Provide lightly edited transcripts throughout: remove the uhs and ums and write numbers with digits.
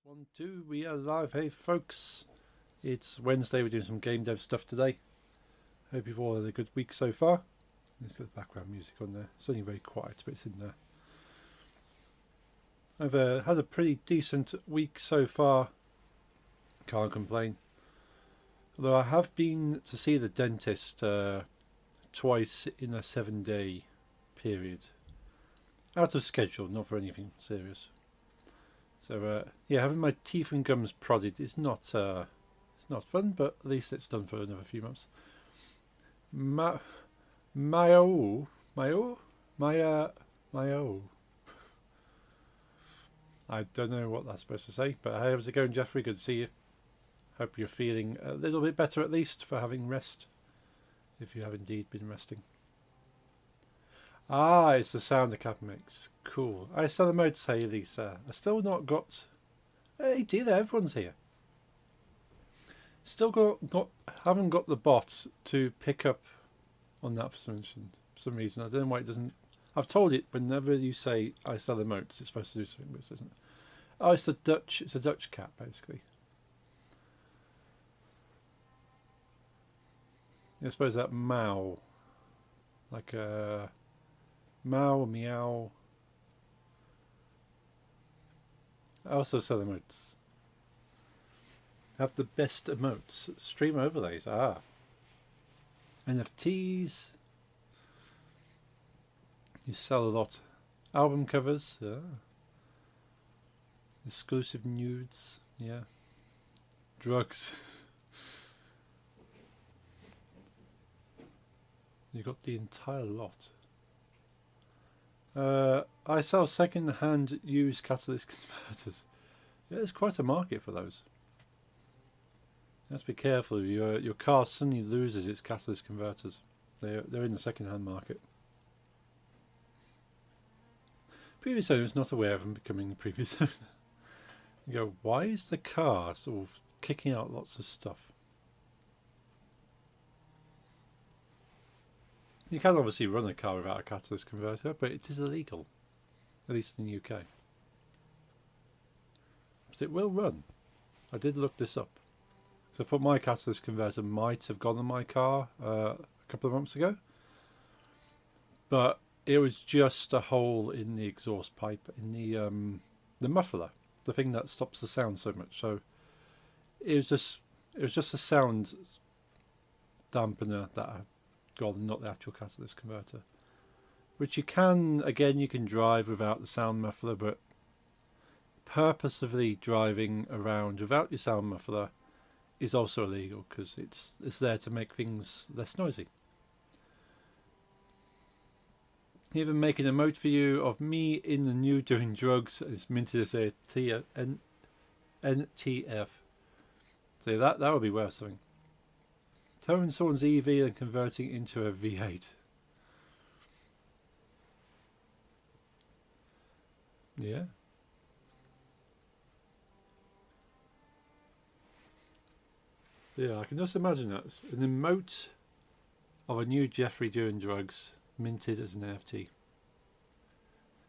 1, 2, we are live. Hey folks, it's Wednesday. We're doing some game dev stuff today. Hope you've all had a good week so far. Let's get the background music on there. It's only very quiet, but it's in there. I've had a pretty decent week so far. Can't complain. Although I have been to see the dentist twice in a 7-day period. Out of schedule, not for anything serious. So yeah, having my teeth and gums prodded is not it's not fun, but at least it's done for another few months. Myo, Myo. I don't know what that's supposed to say, but how's it going, Jeffrey? Good to see you. Hope you're feeling a little bit better at least for having rest, if you have indeed been resting. Ah, it's the sound the cat makes. Cool. I still have more to say, Lisa. I still not got... Hey, dear, everyone's here. Still haven't got the bot to pick up on that for some reason. I don't know why it doesn't... I've told it whenever you say I sell emotes, it's supposed to do something, but it doesn't. Oh, it's a Dutch cat, basically. I suppose that Mao. Like a... Mao, meow. I also sell emotes. Have the best emotes. Stream overlays. Ah. NFTs. You sell a lot. Album covers. Exclusive nudes. Yeah. Drugs. You got the entire lot. I sell second-hand used catalyst converters. Yeah, there's quite a market for those. You have to be careful. Your car suddenly loses its catalyst converters. They're in the second-hand market. Previous owner is not aware of them becoming the previous owner. You go, why is the car sort of kicking out lots of stuff? You can obviously run a car without a catalyst converter, but it is illegal, at least in the UK. But it will run. I did look this up. So I thought my catalyst converter might have gone on my car a couple of months ago, but it was just a hole in the exhaust pipe in the muffler, the thing that stops the sound so much. So it was just a sound dampener that gone, not the actual catalyst converter, which you can drive without the sound muffler, but purposefully driving around without your sound muffler is also illegal because it's there to make things less noisy. Even making a emote for you of me in the new doing drugs. It's minted as a NTF. So that would be worth something. Towing someone's EV and converting it into a V8. Yeah. Yeah, I can just imagine that. An emote of a new Jeffrey doing drugs minted as an NFT.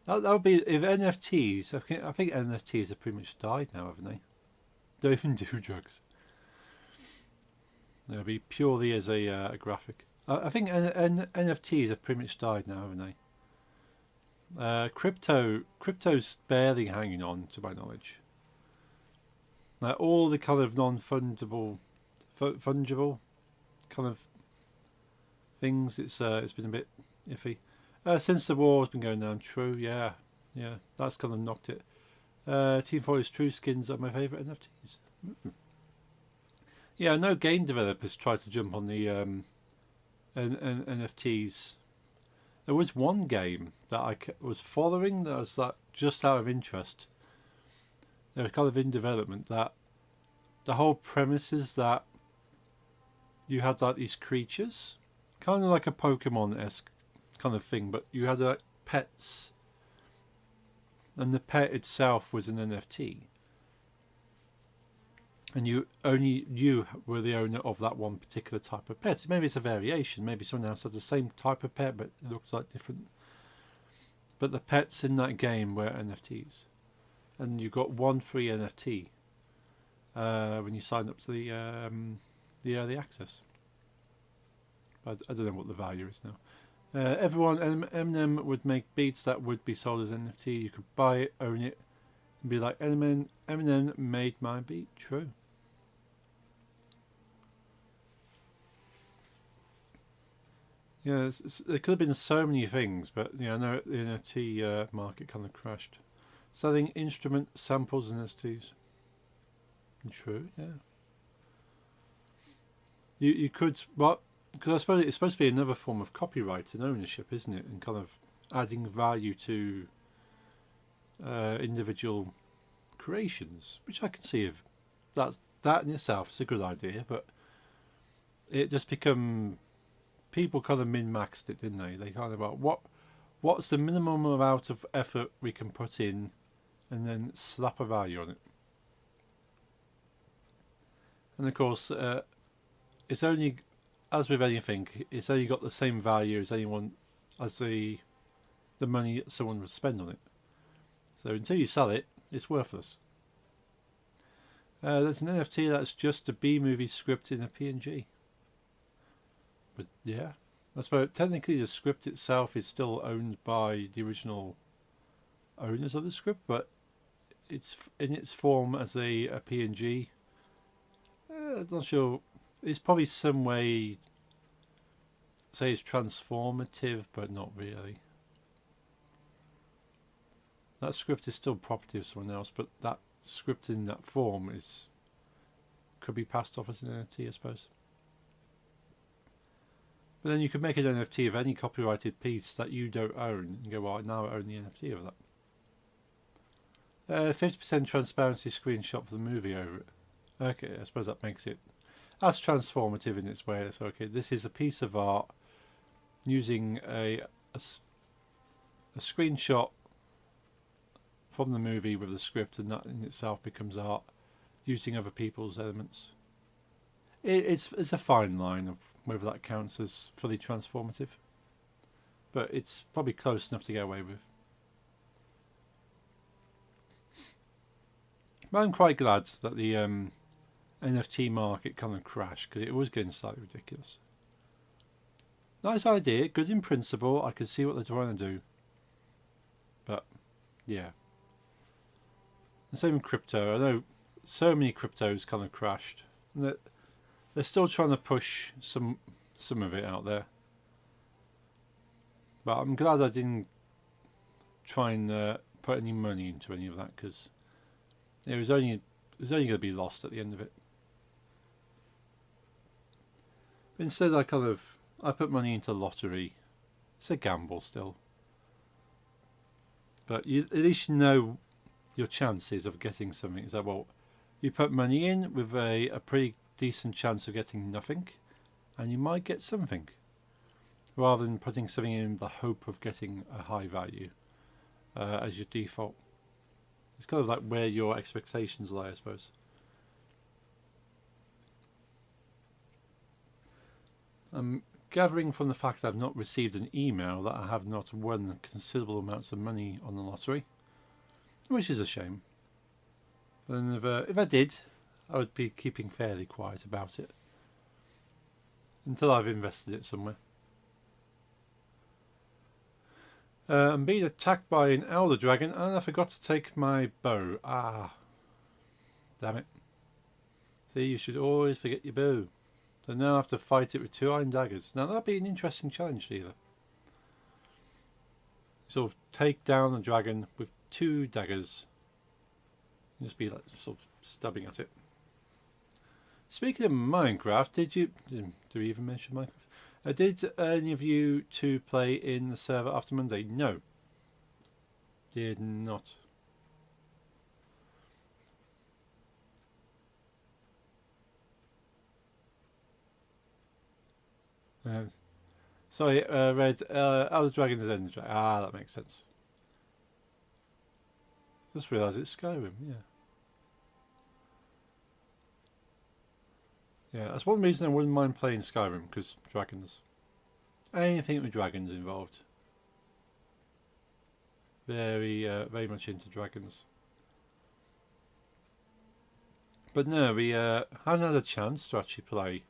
That would be, if NFTs, I think NFTs have pretty much died now, haven't they? Don't even do drugs. It'll be purely as a graphic. I think NFTs have pretty much died now, haven't they? Crypto's barely hanging on, to my knowledge. All the kind of non-fungible kind of things, it's been a bit iffy. Since the war has been going down, true, yeah, that's kind of knocked it. Team Fortress True Skins are my favourite NFTs. Yeah, I know game developers try to jump on the NFTs. There was one game that I was following that was just out of interest. They were kind of in development. That the whole premise is that you had these creatures, kind of like a Pokemon-esque kind of thing, but you had pets, and the pet itself was an NFT. And you were the owner of that one particular type of pet. Maybe it's a variation. Maybe someone else has the same type of pet, but it looks like different. But the pets in that game were NFTs. and you got one free NFT when you sign up to the early access. I don't know what the value is now. Everyone, Eminem would make beats that would be sold as NFT. You could buy it, own it, and be like, Eminem made my beat. True. Yeah, there could have been so many things, but I know the NFT market kind of crashed. Selling instrument samples and NFTs. True, yeah. You could, but because I suppose it's supposed to be another form of copyright and ownership, isn't it? And kind of adding value to individual creations, which I can see if that in itself is a good idea, but it just become people kind of min-maxed it, didn't they? They kind of like what's the minimum amount of effort we can put in, and then slap a value on it. And of course, it's only, as with anything, it's only got the same value as the money someone would spend on it. So until you sell it, it's worthless. There's an NFT that's just a B-movie script in a PNG. But yeah, I suppose technically the script itself is still owned by the original owners of the script, but it's in its form as a PNG. I'm not sure. It's probably some way, say it's transformative, but not really. That script is still property of someone else, but that script in that form could be passed off as an NFT, I suppose. But then you could make an NFT of any copyrighted piece that you don't own and go, well, now I own the NFT of that. 50% transparency screenshot for the movie over it. Okay, I suppose that makes it as transformative in its way. So, okay, this is a piece of art using a screenshot from the movie with the script, and that in itself becomes art using other people's elements. It's a fine line of whether that counts as fully transformative, but it's probably close enough to get away with. But I'm quite glad that the NFT market kind of crashed, because it was getting slightly ridiculous. Nice idea, good in principle. I can see what they're trying to do, but yeah. The same with crypto. I know so many cryptos kind of crashed. They're still trying to push some of it out there, but I'm glad I didn't try and put any money into any of that, because it was only going to be lost at the end of it. But instead, I put money into lottery. It's a gamble still, but at least you know your chances of getting something. Is that, well, you put money in with a pretty decent chance of getting nothing, and you might get something, rather than putting something in the hope of getting a high value as your default. It's kind of like where your expectations lie, I suppose. I'm gathering from the fact I've not received an email that I have not won considerable amounts of money on the lottery, which is a shame. And if I did, I would be keeping fairly quiet about it until I've invested it somewhere. I'm being attacked by an elder dragon, and I forgot to take my bow. Ah, damn it. See, you should always forget your bow. So now I have to fight it with 2 iron daggers. Now that'd be an interesting challenge, either. Sort of take down the dragon with 2 daggers. Just be like sort of stabbing at it. Speaking of Minecraft, do we even mention Minecraft? Did any of you two play in the server after Monday? No. Did not. Sorry, Red. Elder Dragon is Ender Dragon. Ah, that makes sense. Just realised it's Skyrim, yeah. Yeah, that's one reason I wouldn't mind playing Skyrim, because dragons. Anything with dragons involved. Very much into dragons. But no, we haven't had a chance to actually play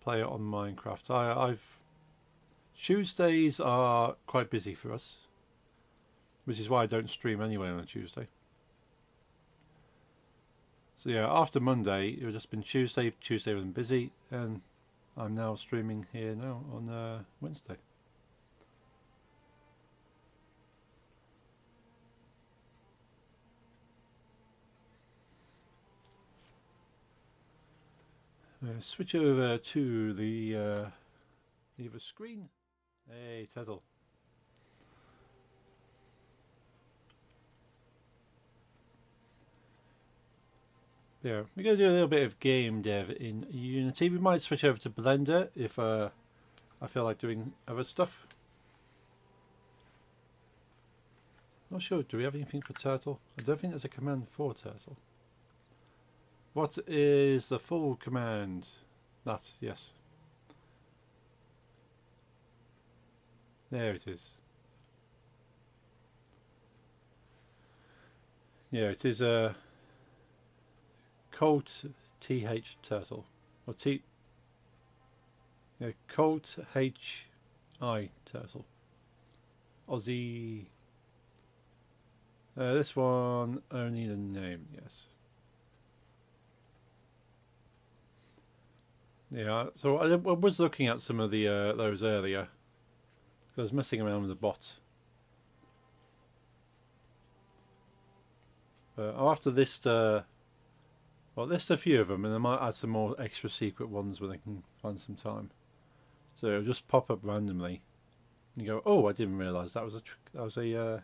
it on Minecraft. I've Tuesdays are quite busy for us, which is why I don't stream anyway on a Tuesday. So yeah, after Monday, it would just been Tuesday. Tuesday was busy, and I'm now streaming here now on Wednesday. Switch over to the other screen. Hey, Teddle. Yeah, we're going to do a little bit of game dev in Unity. We might switch over to Blender if I feel like doing other stuff. Not sure, do we have anything for Turtle? I don't think there's a command for Turtle. What is the full command? That, yes. There it is. Yeah, it is a Colt TH Turtle. Or Colt HI Turtle. Aussie. This one, only the name, yes. Yeah, so I was looking at some of the those earlier. I was messing around with the bot. I'll have to list a few of them, and I might add some more extra secret ones when I can find some time. So it'll just pop up randomly. And you go, oh, I didn't realise that was a trick. That was an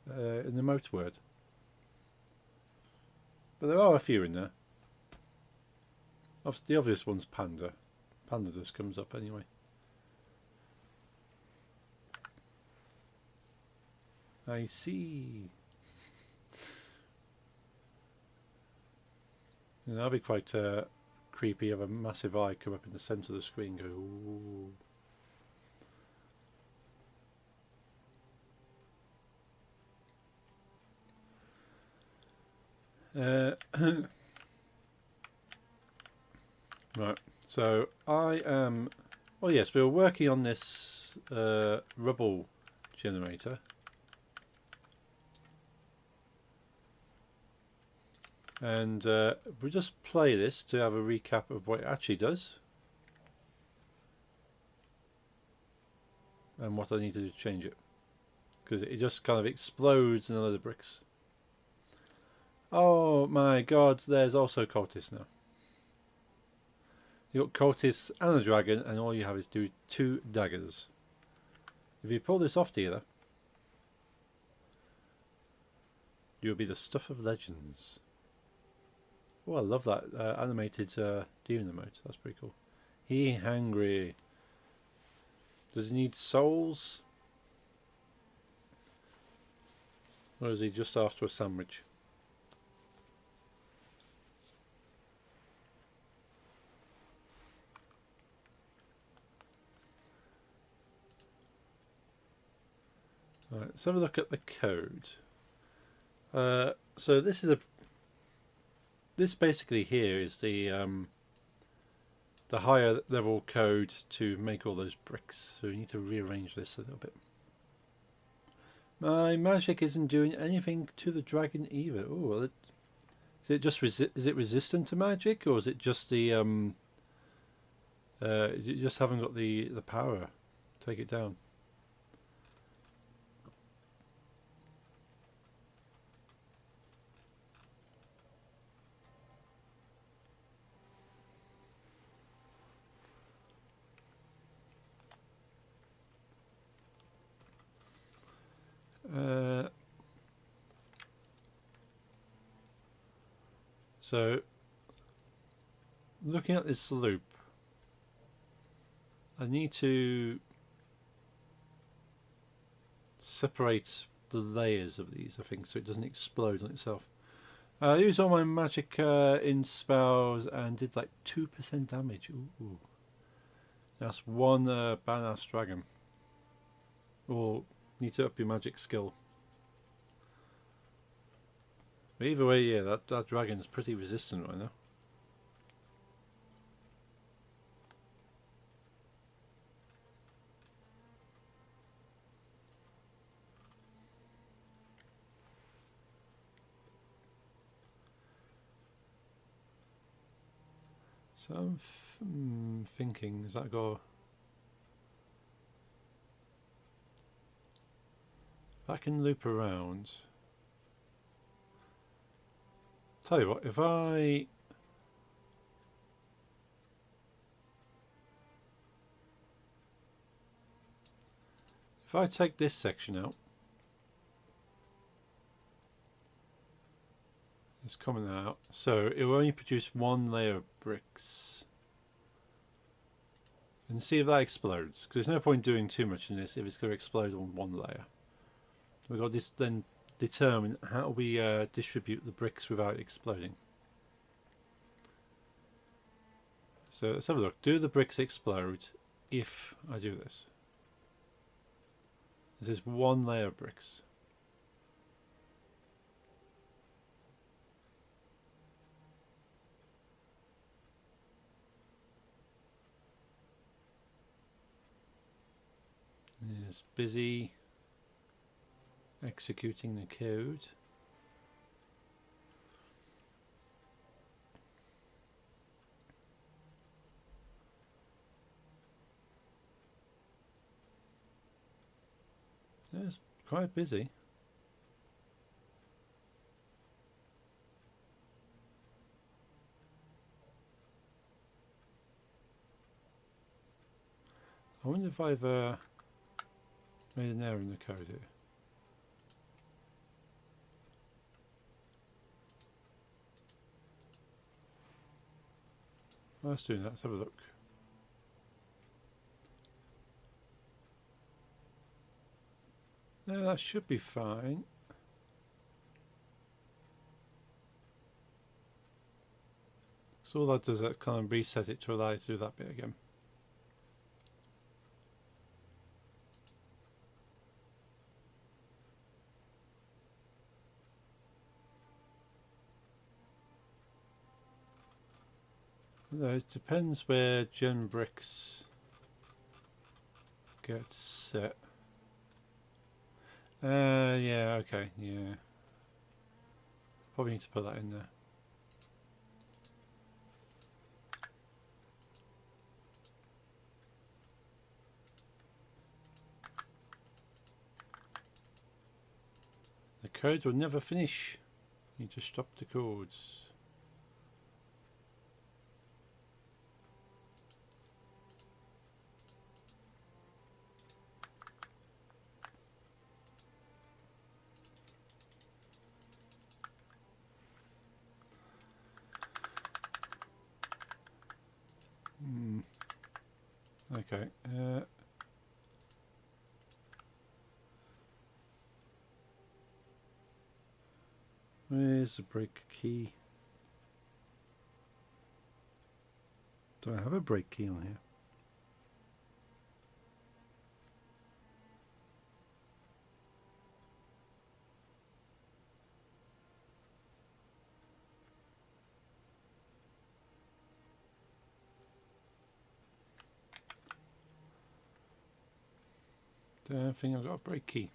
emote word. But there are a few in there. The obvious one's panda. Panda just comes up anyway. I see. And that'll be quite creepy. Have a massive eye come up in the centre of the screen. Go. Ooh. Right. So I am. Oh yes, we were working on this rubble generator. And we'll just play this to have a recap of what it actually does. And what I need to do to change it. Because it just kind of explodes in a load of bricks. Oh my god, there's also cultists now. You've got cultists and a dragon, and all you have is 2 daggers. If you pull this off together, you'll be the stuff of legends. Oh, I love that animated demon emote. That's pretty cool. He hungry. Does he need souls? Or is he just after a sandwich? Right, let's have a look at the code. So this basically here is the higher level code to make all those bricks. So we need to rearrange this a little bit. My magic isn't doing anything to the dragon either. Oh, well, is it just is it resistant to magic, or is it just the is it just haven't got the power to take it down? So looking at this loop, I need to separate the layers of these, I think, so it doesn't explode on itself. I used all my magic in spells and did like 2% damage. Ooh. That's one badass dragon. Or need to up your magic skill. But either way, yeah, that dragon's pretty resistant right now. So I'm thinking, does that go... If I can loop around... Tell you what, if I take this section out, it's coming out, so it will only produce one layer of bricks. And see if that explodes, because there's no point doing too much in this if it's going to explode on one layer. We've got to then determine how we distribute the bricks without exploding. So let's have a look. Do the bricks explode if I do this? This is one layer of bricks. It's busy executing the code. It's quite busy. I wonder if I've made an error in the code here. While it's doing that, let's have a look. That should be fine. So all that does is kind of reset it to allow you to do that bit again. It depends where gem bricks get set. Yeah, okay, yeah. Probably need to put that in there. The code will never finish. You need to stop the codes. Okay. Where's the break key? Do I have a break key on here? Don't think I've got a break key.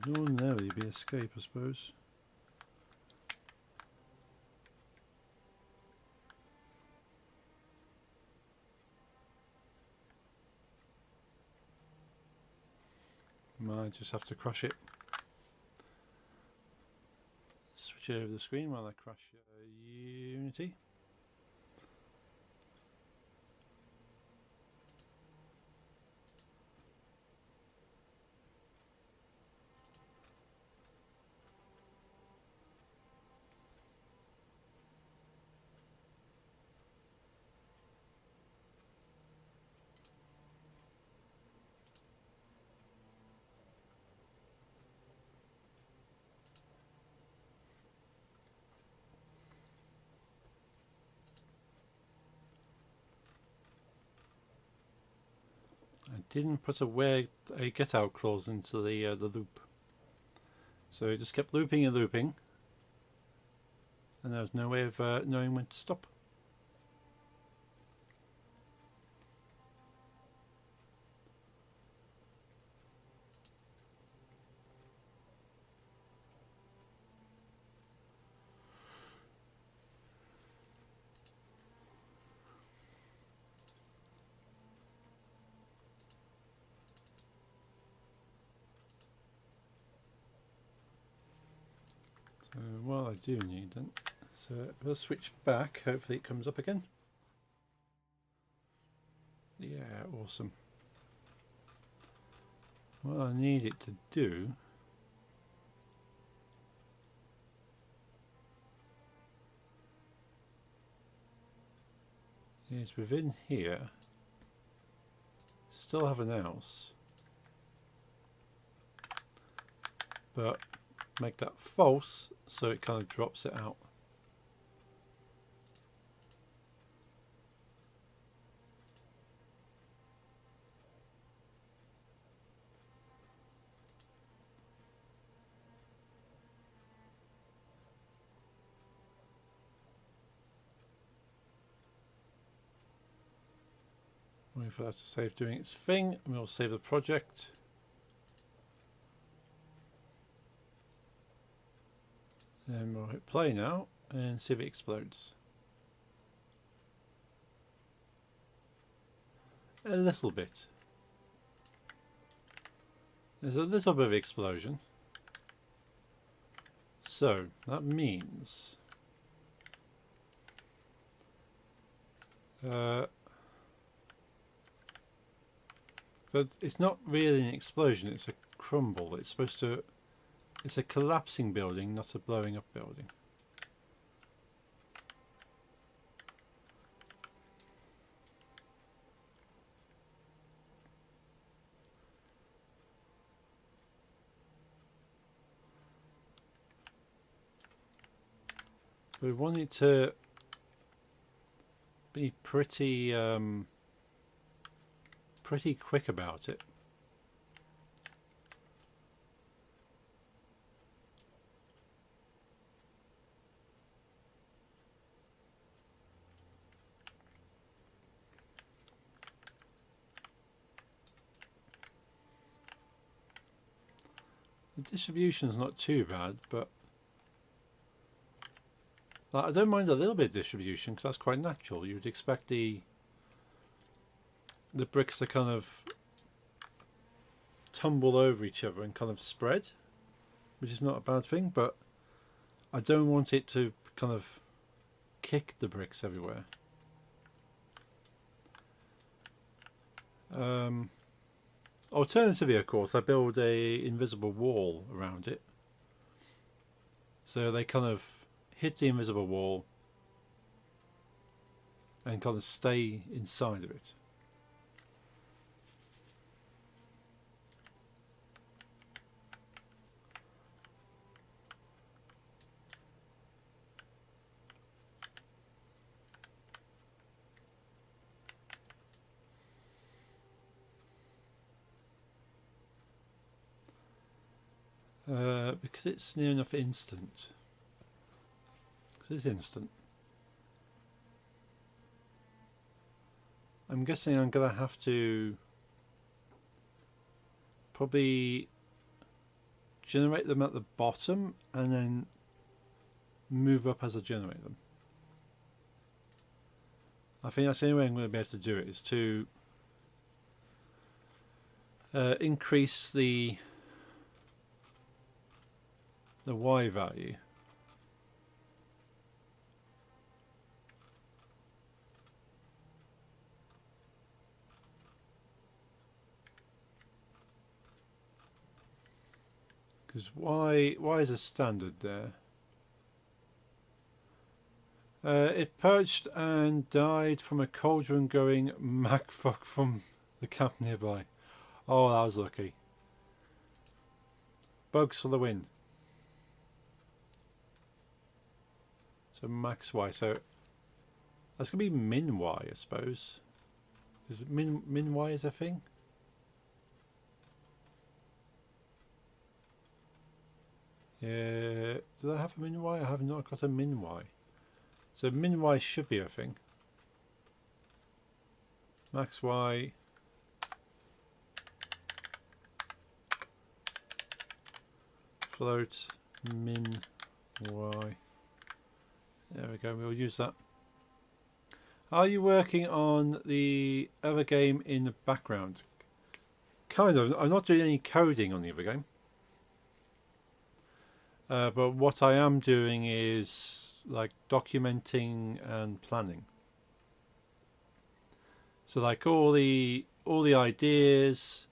Would ordinarily be escape, I suppose. Might just have to crush it. Switch over the screen while I crush Unity. I didn't put a get out clause into the loop, So it just kept looping and looping, and there was no way of knowing when to stop. So what I do need then, so we'll switch back, hopefully it comes up again. Yeah, awesome. What I need it to do is within here still have an else, but make that false so it kind of drops it out. Wait for that to save doing its thing, and we'll save the project. And we'll hit play now and see if it explodes. A little bit. There's a little bit of explosion. So that means so it's not really an explosion, it's a crumble. It's supposed to, it's a collapsing building, not a blowing up building. We want it to be pretty pretty quick about it. The distribution's not too bad, but I don't mind a little bit of distribution because that's quite natural. You'd expect the bricks to kind of tumble over each other and kind of spread, which is not a bad thing, but I don't want it to kind of kick the bricks everywhere. Alternatively, of course, I build a invisible wall around it, so they kind of hit the invisible wall and kind of stay inside of it. Because it's near enough instant. Because it's instant. I'm guessing I'm going to have to probably generate them at the bottom and then move up as I generate them. I think that's the only way I'm going to be able to do it, is to increase the Y value. Because Y is a standard there. It perched and died from a cauldron going macfuck from the camp nearby. Oh, that was lucky. Bugs for the win. So max Y. So that's going to be min Y, I suppose. Is min Y is a thing? Do I have a min Y? I have not got a min Y. So min Y should be a thing. Max Y. Float min Y. There we go, we'll use that. Are you working on the other game in the background? Kind of. I'm not doing any coding on the other game. But what I am doing is like documenting and planning. So like all the ideas,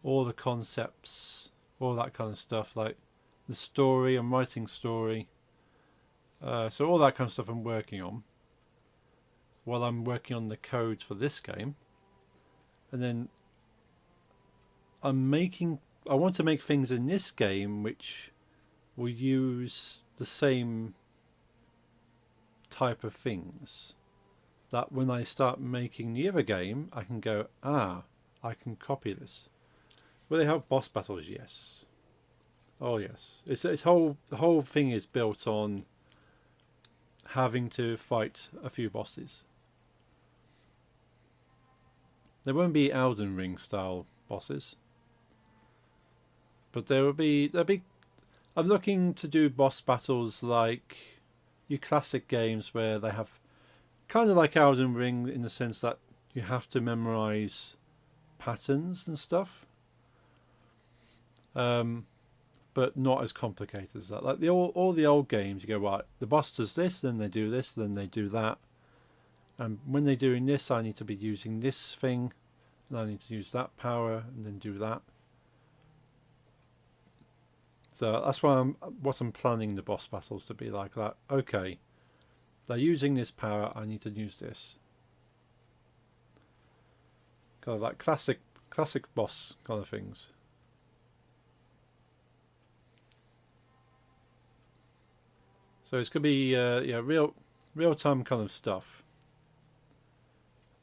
all the concepts, all that kind of stuff, like the story, I'm writing story. So all that kind of stuff I'm working on while I'm working on the code for this game. And then I want to make things in this game which will use the same type of things, that when I start making the other game I can go, I can copy this. Will they have boss battles? Yes. Oh yes. The whole thing is built on having to fight a few bosses. There won't be Elden Ring style bosses, but there'll be. I'm looking to do boss battles like your classic games where they have kind of like Elden Ring in the sense that you have to memorize patterns and stuff, but not as complicated as that. Like all the old games, you go, right, the boss does this, then they do this, then they do that, and when they're doing this I need to be using this thing, and I need to use that power and then do that. So that's why I'm planning the boss battles to be like that. Okay, they're using this power, I need to use this. Kind of like classic boss kind of things. So it's going to be real time kind of stuff.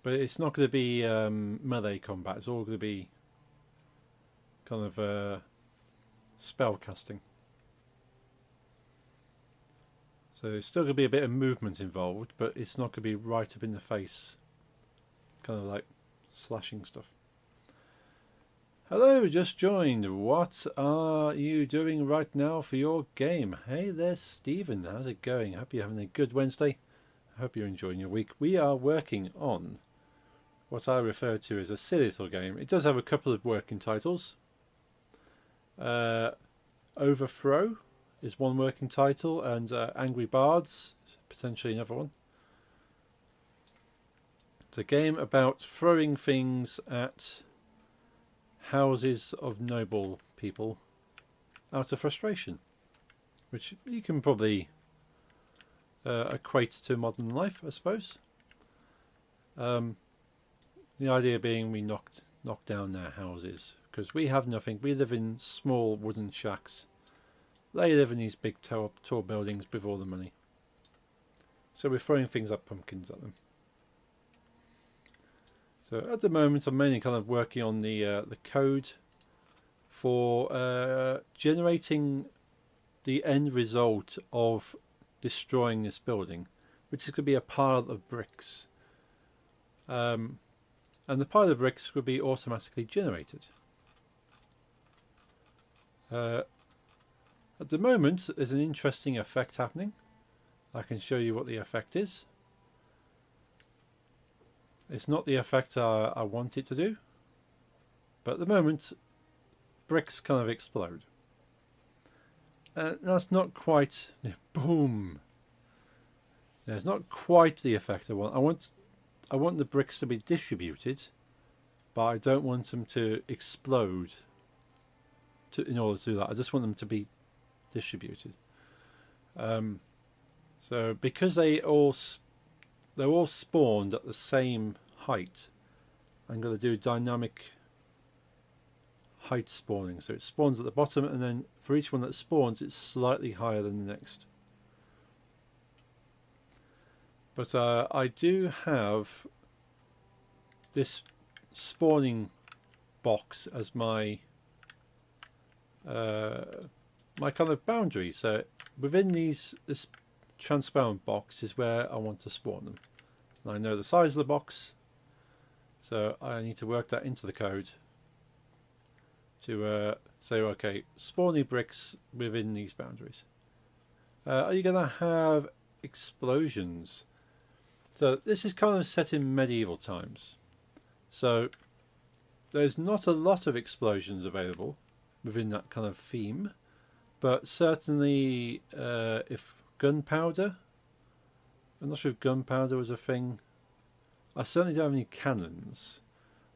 But it's not going to be melee combat. It's all going to be kind of spell casting. So there's still going to be a bit of movement involved, but it's not going to be right up in the face, kind of like slashing stuff. Hello, just joined. What are you doing right now for your game? Hey there, Stephen. How's it going? I hope you're having a good Wednesday. I hope you're enjoying your week. We are working on what I refer to as a silly little game. It does have a couple of working titles. Overthrow is one working title, and Angry Bards is potentially another one. It's a game about throwing things at houses of noble people out of frustration, which you can probably equate to modern life, I suppose. The idea being we knock down their houses because we have nothing. We live in small wooden shacks. They live in these big tall buildings with all the money. So we're throwing things like pumpkins at them. So at the moment I'm mainly kind of working on the code for generating the end result of destroying this building, which is going to be a pile of bricks. And the pile of bricks will be automatically generated. At the moment there's an interesting effect happening. I can show you what the effect is. It's not the effect I want it to do, but at the moment bricks kind of explode. That's not quite boom. It's not quite the effect I want. I want the bricks to be distributed, but I don't want them to explode in order to do that. I just want them to be distributed. So because they're all spawned at the same height, I'm going to do dynamic height spawning. So it spawns at the bottom, and then for each one that spawns it's slightly higher than the next. But I do have this spawning box as my my kind of boundary. So within this transparent box is where I want to spawn them. And I know the size of the box, so I need to work that into the code to say, okay, spawn your bricks within these boundaries. Are you going to have explosions? So this is kind of set in medieval times. So there's not a lot of explosions available within that kind of theme, but certainly if gunpowder, I'm not sure if gunpowder was a thing. I certainly don't have any cannons.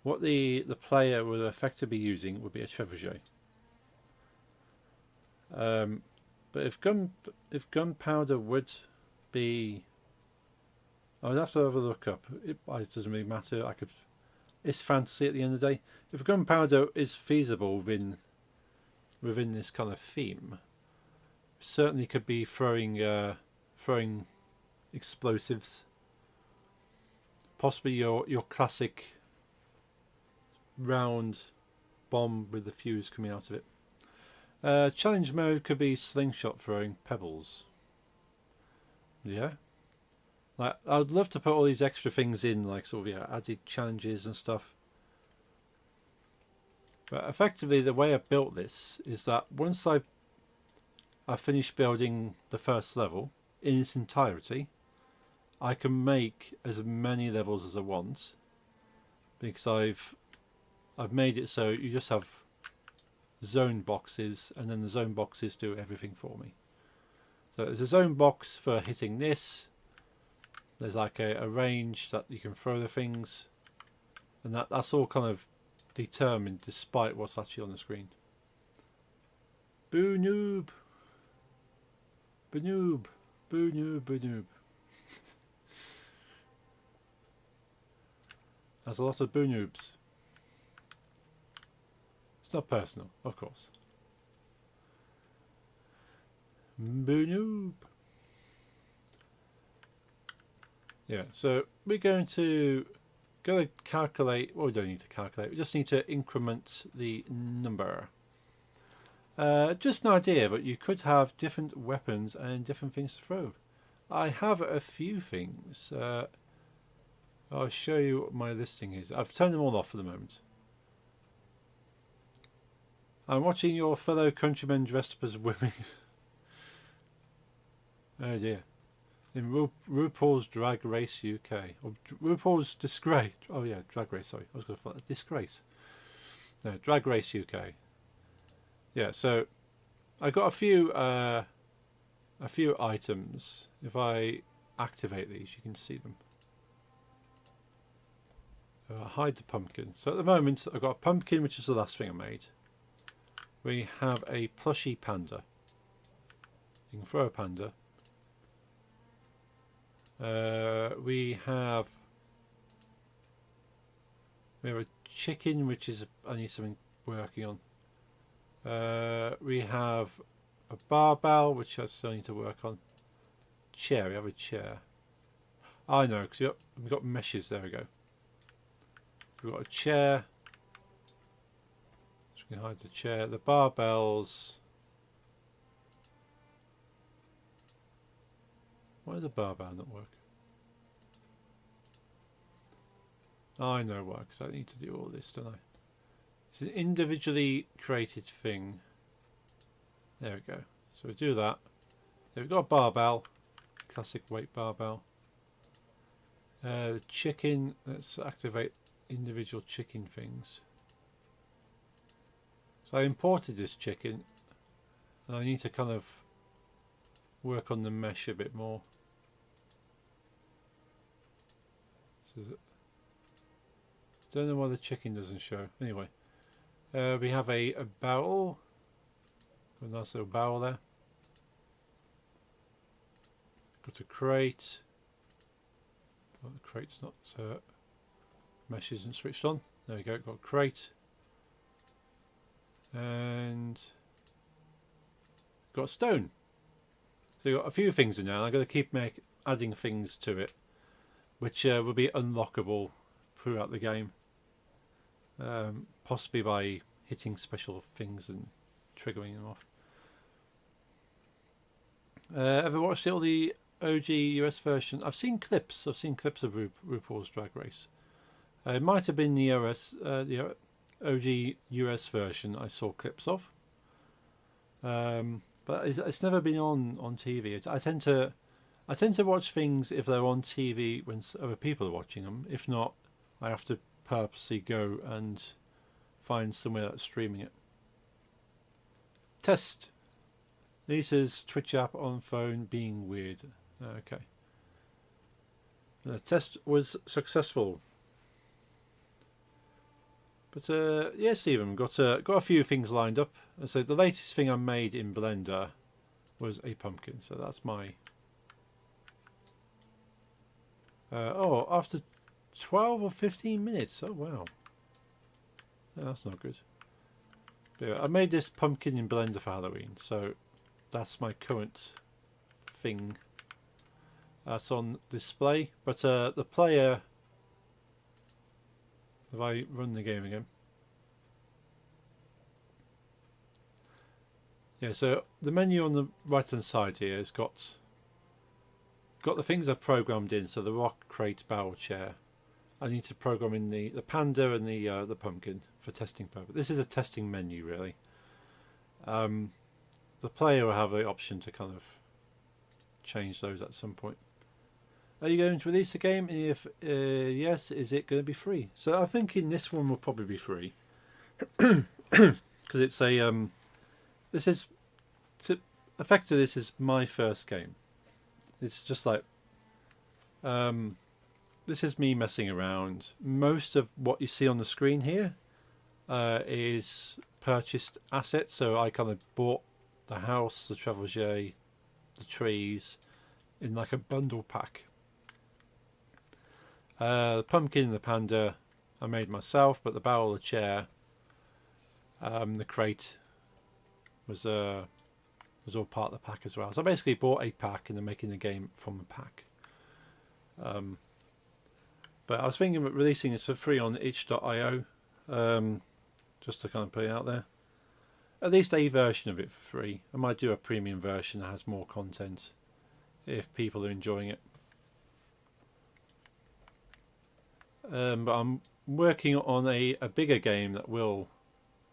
What the player would effectively be using would be a trebuchet. But if gunpowder would be, I would have to have a look up. It doesn't really matter. It's fantasy at the end of the day. If gunpowder is feasible within this kind of theme, certainly could be throwing explosives. Possibly your classic round bomb with the fuse coming out of it. Challenge mode could be slingshot throwing pebbles. Yeah. Like, I would love to put all these extra things in, like sort of added challenges and stuff. But effectively, the way I built this is that once I finish building the first level in its entirety, I can make as many levels as I want, because I've made it so you just have zone boxes, and then the zone boxes do everything for me. So there's a zone box for hitting this. There's like a range that you can throw the things, and that's all kind of determined despite what's actually on the screen. Boo noob, boo noob, boo noob, boo noob. There's a lot of boo noobs. It's not personal, of course. Boo noob. Yeah, so we're going to calculate. Well, we don't need to calculate. We just need to increment the number. Just an idea, but you could have different weapons and different things to throw. I have a few things. I'll show you what my listing is. I've turned them all off for the moment. I'm watching your fellow countrymen dressed up as women. Oh dear. In RuPaul's Drag Race UK. Or RuPaul's Disgrace. Oh yeah, Drag Race, sorry. I was going to find that. Disgrace. No, Drag Race UK. Yeah, so I got a few items. If I activate these, you can see them. Hide the pumpkin. So at the moment, I've got a pumpkin, which is the last thing I made. We have a plushy panda. You can throw a panda. We have a chicken, which is I need something working on. We have a barbell, which I still need to work on. Chair, we have a chair. I know, because we've got meshes. There we go. We've got a chair. So we can hide the chair. The barbells. Why does the barbell not work? I know why, because I need to do all this, don't I? It's an individually created thing. There we go. So we do that. There we've got a barbell. Classic weight barbell. The chicken. Let's activate individual chicken things. So I imported this chicken, and I need to kind of work on the mesh a bit more. So don't know why the chicken doesn't show. Anyway, we have a barrel. Got a nice little barrel there. Got a crate. Well, the crate's not mesh isn't switched on. There we go. Got a crate, and got stone. So you've got a few things in there. I've got to keep adding things to it, which will be unlockable throughout the game. Possibly by hitting special things and triggering them off. Ever watched all the OG US version? I've seen clips. I've seen clips of RuPaul's Drag Race. It might have been the OG US version I saw clips of. But it's never been on TV. I tend to watch things if they're on TV when other people are watching them. If not, I have to purposely go and find somewhere that's streaming it. Test. Lisa's Twitch app on phone being weird. Okay. The test was successful. But yeah, Stephen, got a few things lined up. So the latest thing I made in Blender was a pumpkin. So that's my. After 12 or 15 minutes. Oh wow. No, that's not good. But yeah, I made this pumpkin in Blender for Halloween. So that's my current thing. That's on display. But the player. If I run the game again. Yeah, so the menu on the right hand side here has got the things I've programmed in. So the rock, crate, barrel, chair. I need to program in the panda and the pumpkin for testing purpose. This is a testing menu really. The player will have the option to kind of change those at some point. Are you going to release the game? And if yes, is it going to be free? So I'm thinking this one will probably be free because it's a this is effectively this is my first game. It's just like this is me messing around. Most of what you see on the screen here is purchased assets. So I kind of bought the house, the trebuchet, the trees in like a bundle pack. The pumpkin and the panda I made myself, but the barrel, the chair, the crate was all part of the pack as well. So I basically bought a pack and then making the game from a pack. But I was thinking of releasing this for free on itch.io, just to kind of put it out there. At least a version of it for free. I might do a premium version that has more content if people are enjoying it. But I'm working on a bigger game that will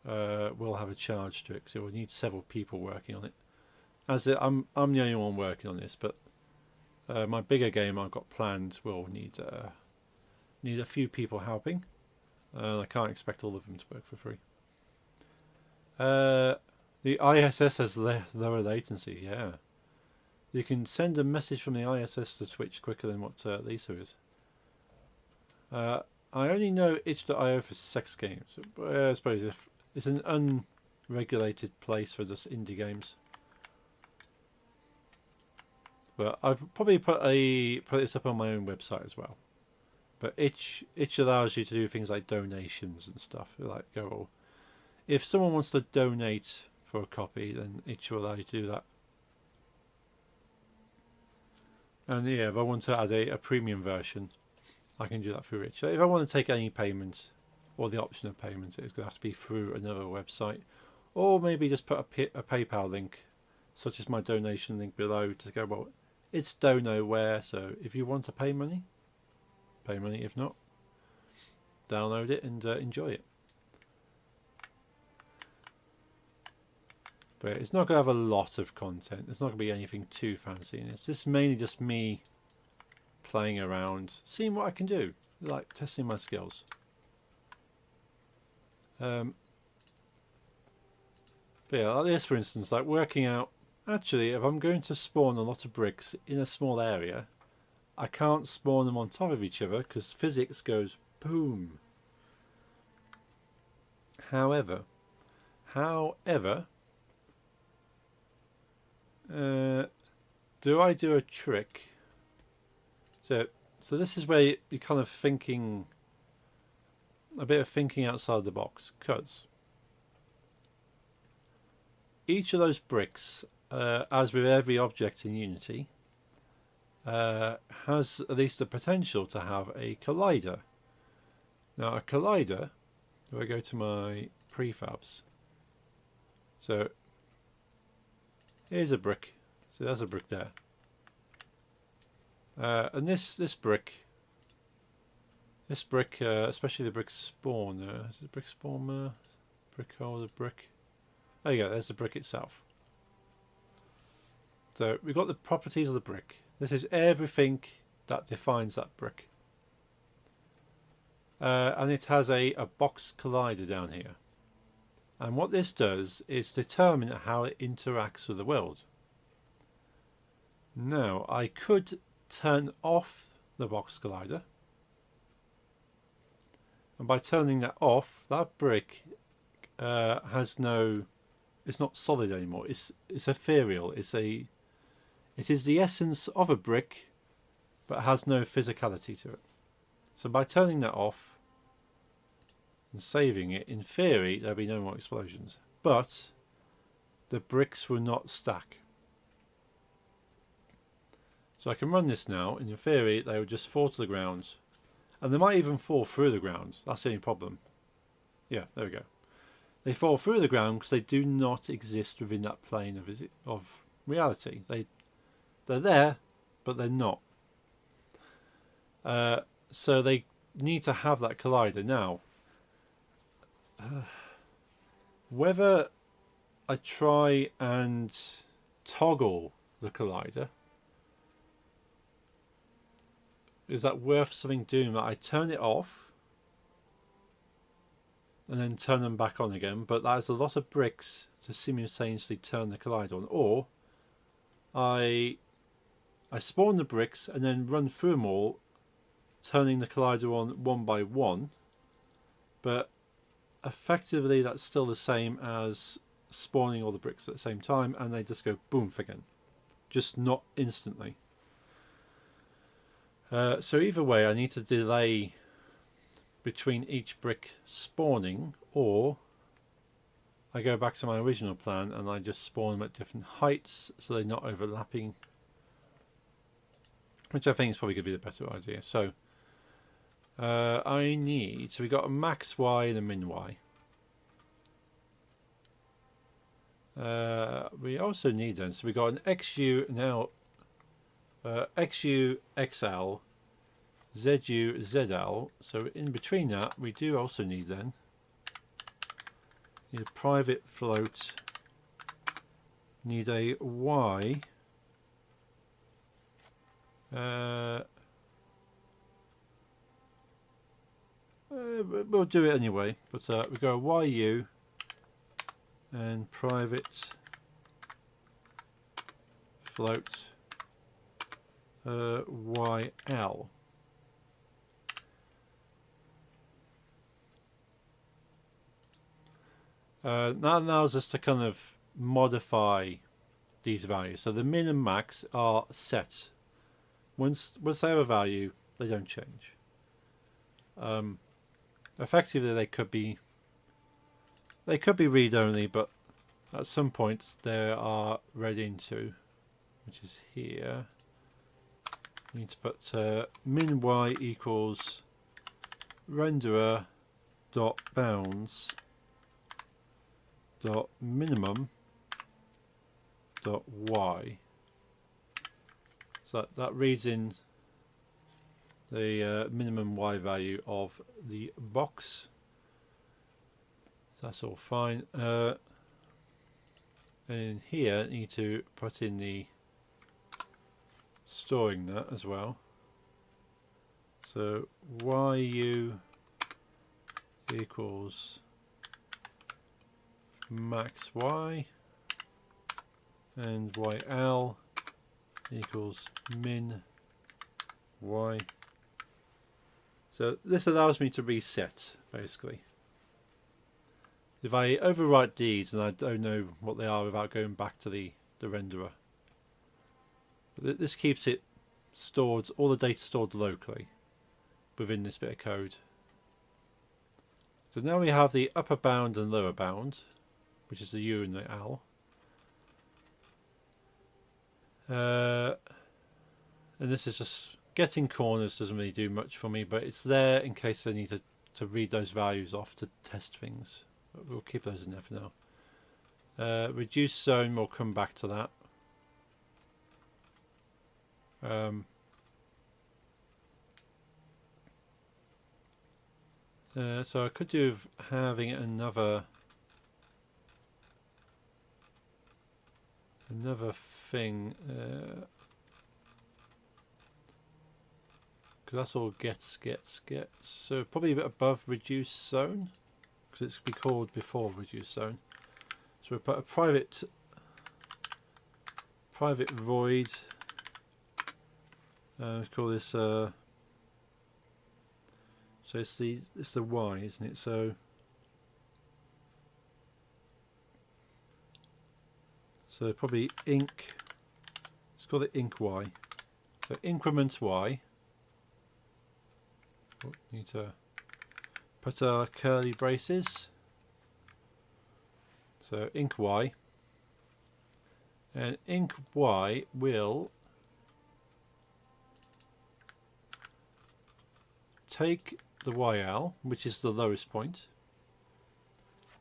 have a charge to it, so we'll need several people working on it. I'm the only one working on this, but my bigger game I've got planned will need a few people helping. I can't expect all of them to work for free. The ISS has lower latency. Yeah, you can send a message from the ISS to Twitch quicker than what Lisa is. I only know itch.io for sex games. I suppose if it's an unregulated place for just indie games. But I've probably put this up on my own website as well. But itch allows you to do things like donations and stuff. Like if someone wants to donate for a copy, then itch will allow you to do that. And yeah, if I want to add a premium version, I can do that through itch. So if I want to take any payment or the option of payment, it's going to have to be through another website, or maybe just put a PayPal link, such as my donation link below, to go, well, it's donoware, so if you want to pay money, pay money. If not, download it and enjoy it. But it's not going to have a lot of content. There's not going to be anything too fancy in it. It's just mainly just me playing around, seeing what I can do, like testing my skills. But yeah, like this for instance, like working out, actually if I'm going to spawn a lot of bricks in a small area, I can't spawn them on top of each other because physics goes boom. However, do I do a trick? So this is where you're kind of thinking, a bit of thinking outside the box, because each of those bricks, as with every object in Unity, has at least the potential to have a collider. Now a collider, if I go to my prefabs, so here's a brick, So there's a brick there. And this brick, especially the brick spawner, is it brick spawner? Brick holder brick. There you go, there's the brick itself. So we've got the properties of the brick. This is everything that defines that brick. And it has a box collider down here. And what this does is determine how it interacts with the world. Now, I could turn off the box collider. And by turning that off, that brick has no... It's not solid anymore. It's ethereal. It is the essence of a brick, but has no physicality to it. So by turning that off and saving it, in theory, there'll be no more explosions. But the bricks will not stack. So I can run this now, and in theory, they will just fall to the ground. And they might even fall through the ground. That's the only problem. Yeah, there we go. They fall through the ground because they do not exist within that plane of reality. They're there, but they're not. So they need to have that collider. Now, whether I try and toggle the collider, is that worth something doing? That I turn it off and then turn them back on again, but that is a lot of bricks to simultaneously turn the collider on. Or I spawn the bricks and then run through them all, turning the collider on one by one, but effectively that's still the same as spawning all the bricks at the same time, and they just go boom again, just not instantly. So either way, I need to delay between each brick spawning, or I go back to my original plan and I just spawn them at different heights so they're not overlapping, which I think is probably going to be the better idea. So so we got a max Y and a min Y. We also need then, so we got an XU now, XU XL, ZU ZL. So in between that, we do also need then a private float, need a Y. We'll do it anyway, but we go YU and private float YL. That allows us to kind of modify these values. So the min and max are set. Once they have a value, they don't change. Effectively, they could be read only, but at some point they are read into, which is here. We need to put min y equals renderer dot bounds dot minimum dot y. So that reads in the minimum y value of the box. So that's all fine. And in here, I need to put in the storing that as well. So yu equals max y and yl equals min y. So this allows me to reset, basically. If I overwrite these and I don't know what they are without going back to the renderer, but this keeps it stored, all the data stored locally within this bit of code. So now we have the upper bound and lower bound, which is the U and the L. And this is just getting corners, doesn't really do much for me, but it's there in case I need to read those values off to test things. But we'll keep those in there for now. Reduce zone, we'll come back to that. So I could do having another thing, because that's all gets. So probably a bit above reduce zone, because it's be called before reduce zone. So we put a private void. Let's call this. So it's the y, isn't it? So probably inc. Let's call it inc y. So increment y. Oh, need to put our curly braces. So inc y. And inc y will take the YL, which is the lowest point,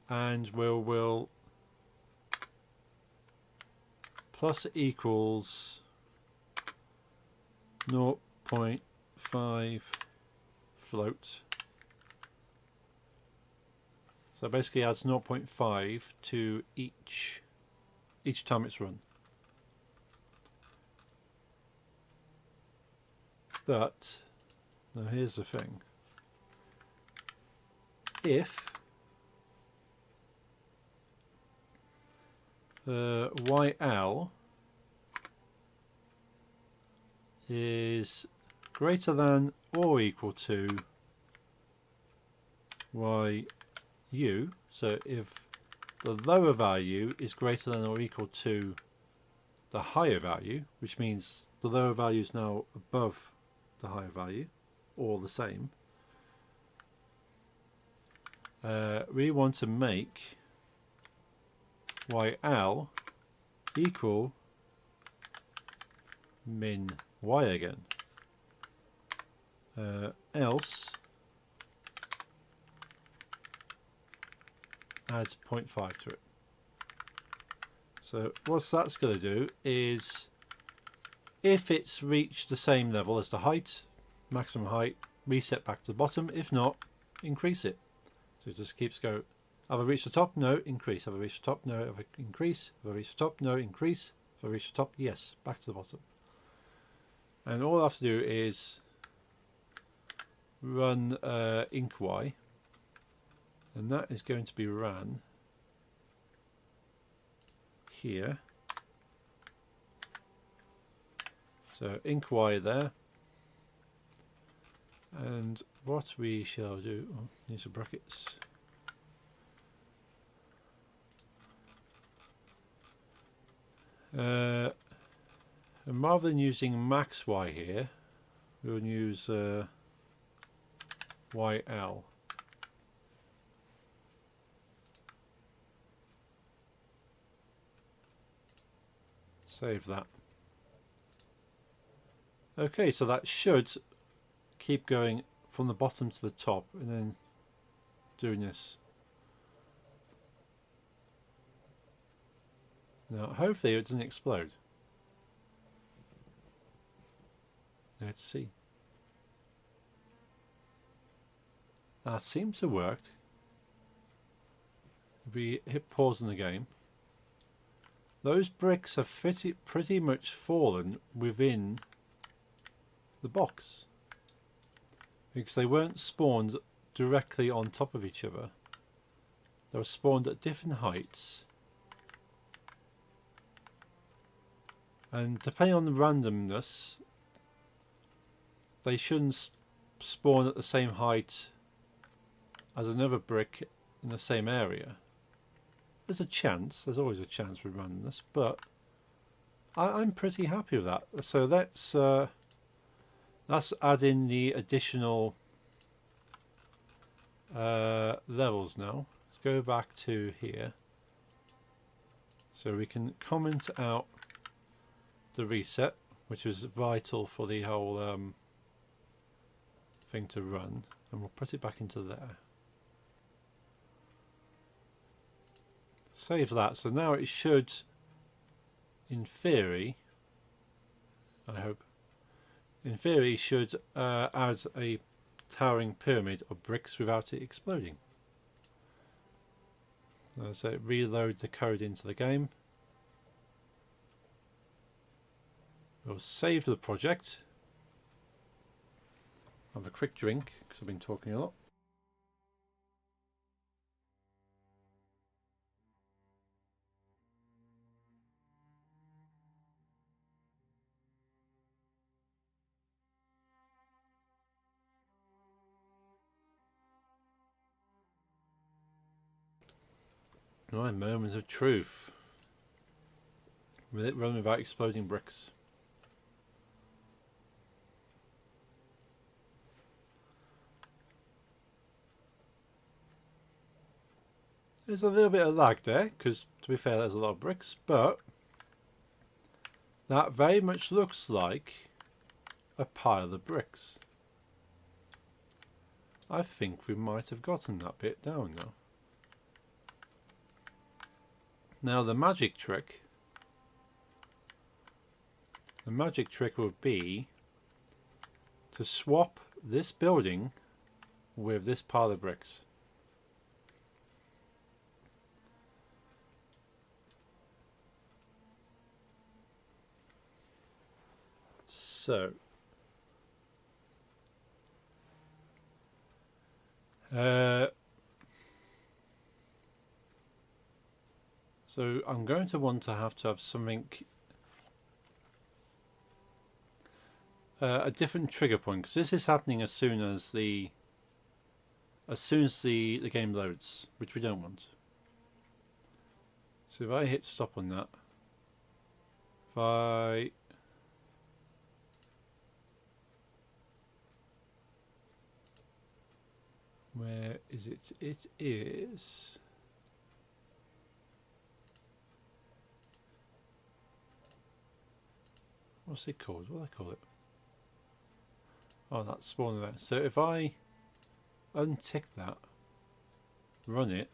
and will plus equals 0.5 float. So basically adds 0.5 to each time it's run. But now here's the thing. If YL is greater than or equal to YU, so if the lower value is greater than or equal to the higher value, which means the lower value is now above the higher value, or the same, we want to make YL equal min y again. Else adds 0.5 to it. So what that's going to do is, if it's reached the same level as the height, maximum height, reset back to the bottom. If not, increase it. So it just keeps going. Have I reached the top? No, increase. Have I reached the top? No, have I increase. Have I reached the top? No, increase. Have I reached the top? Yes, back to the bottom. And all I have to do is run inc y, and that is going to be ran here. So inc y there, and what we shall do, need some brackets. And rather than using max y here, we'll use YL. Save that. Okay, so that should keep going from the bottom to the top, and then doing this. Now, hopefully it doesn't explode. Let's see. That seems to work. If we hit pause in the game, those bricks have pretty much fallen within the box, because they weren't spawned directly on top of each other. They were spawned at different heights, and depending on the randomness, they shouldn't spawn at the same height as another brick in the same area. There's a chance, there's always a chance with randomness, but I'm pretty happy with that. So let's add in the additional levels now. Let's go back to here, so we can comment out the reset, which is vital for the whole thing to run, and we'll put it back into there. Save that. So now it should, in theory, I hope, in theory should add a towering pyramid of bricks without it exploding. So reload the code into the game. We'll save the project. Have a quick drink because I've been talking a lot. Right, moments of truth. Will it run without exploding bricks? There's a little bit of lag there, because to be fair, there's a lot of bricks, but that very much looks like a pile of bricks. I think we might have gotten that bit down now. Now the magic trick would be to swap this building with this pile of bricks. So so I'm going to want to have something, a different trigger point, because this is happening as soon as the game loads, which we don't want. So if I hit stop on that, if I where is it? It is what's it called? What do I call it? Oh, that's spawner there. So if I untick that, run it,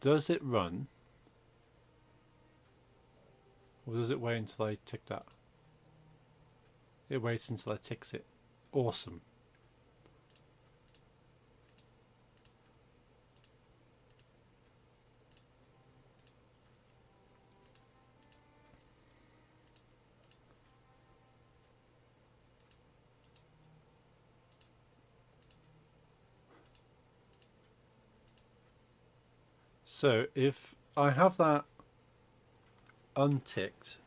does it run? Or does it wait until I tick that? It waits until I ticks it. Awesome. So if I have that unticked,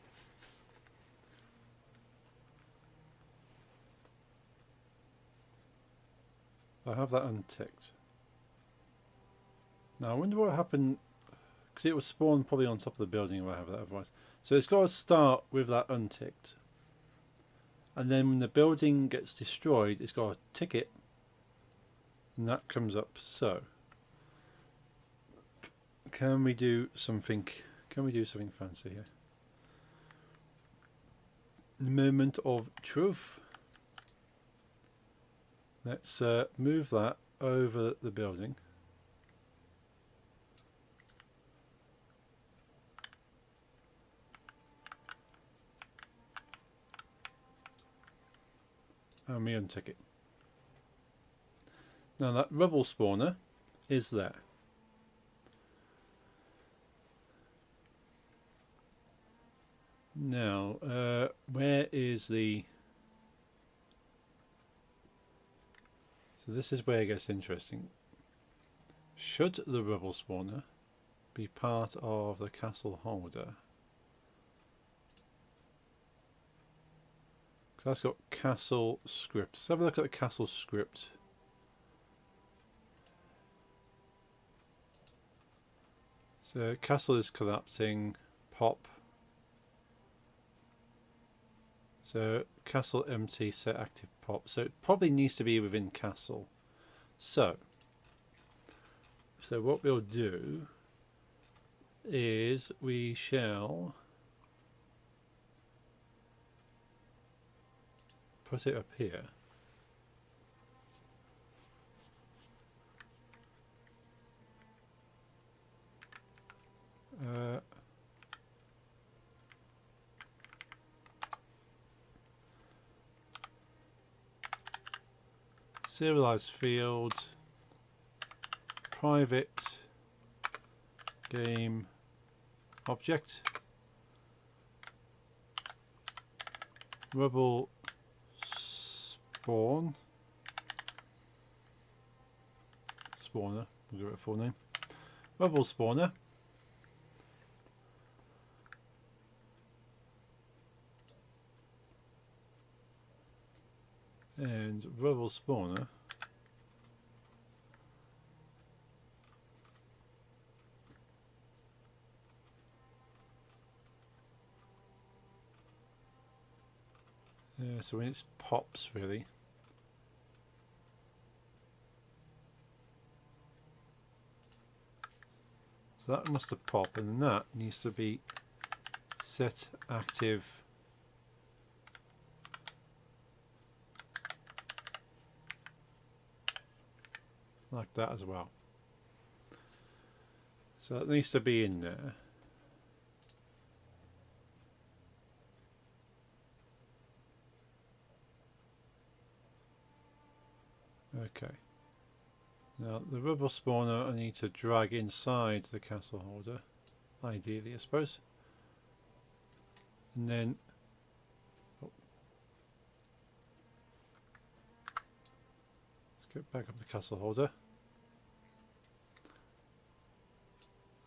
now I wonder what happened, because it was spawned probably on top of the building or whatever otherwise. So it's got to start with that unticked, and then when the building gets destroyed, it's got to tick it, and that comes up. So can we do something? Can we do something fancy here? The moment of truth. Let's move that over the building. And we untick it. Now that rubble spawner is there. Now, where is the... So this is where it gets interesting. Should the rubble spawner be part of the castle holder? Because that's got castle script. Let's have a look at the castle script. So castle is collapsing, pop. So castle empty, set active pop. So it probably needs to be within castle. So what we'll do is we shall put it up here. serialized field, private game object, rebel spawner, we'll give it a full name, rebel spawner, and rebel spawner so when it pops really, so that must have popped, and then that needs to be set active like that as well. So it needs to be in there. Okay. Now the rebel spawner I need to drag inside the castle holder, ideally I suppose. And then let's get back up the castle holder.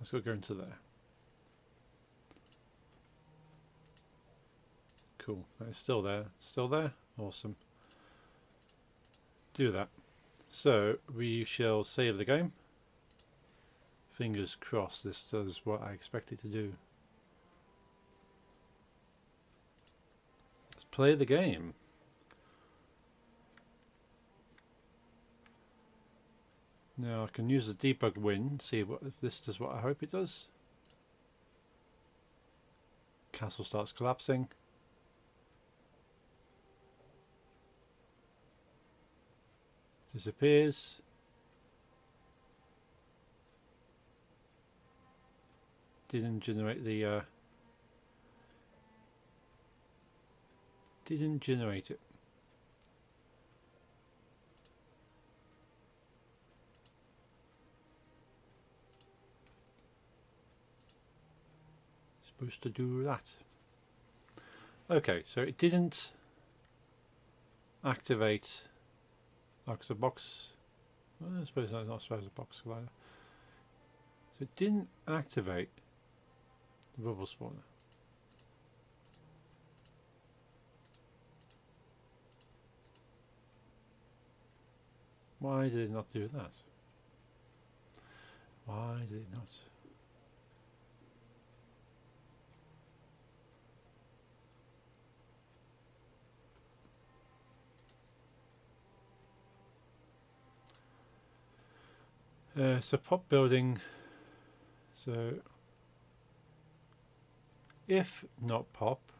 Let's go into there. Cool. It's still there. Still there? Awesome. Do that. So we shall save the game. Fingers crossed this does what I expect it to do. Let's play the game. Now I can use the debug win, see what if this does what I hope it does. Castle starts collapsing. Disappears. Didn't generate the didn't generate it. Supposed to do that. Okay, so it didn't activate. Like a box. Well, I suppose I'm not supposed to box collider. So it didn't activate the bubble spawner. Why did it not do that? Why did it not? So pop building, so if not pop,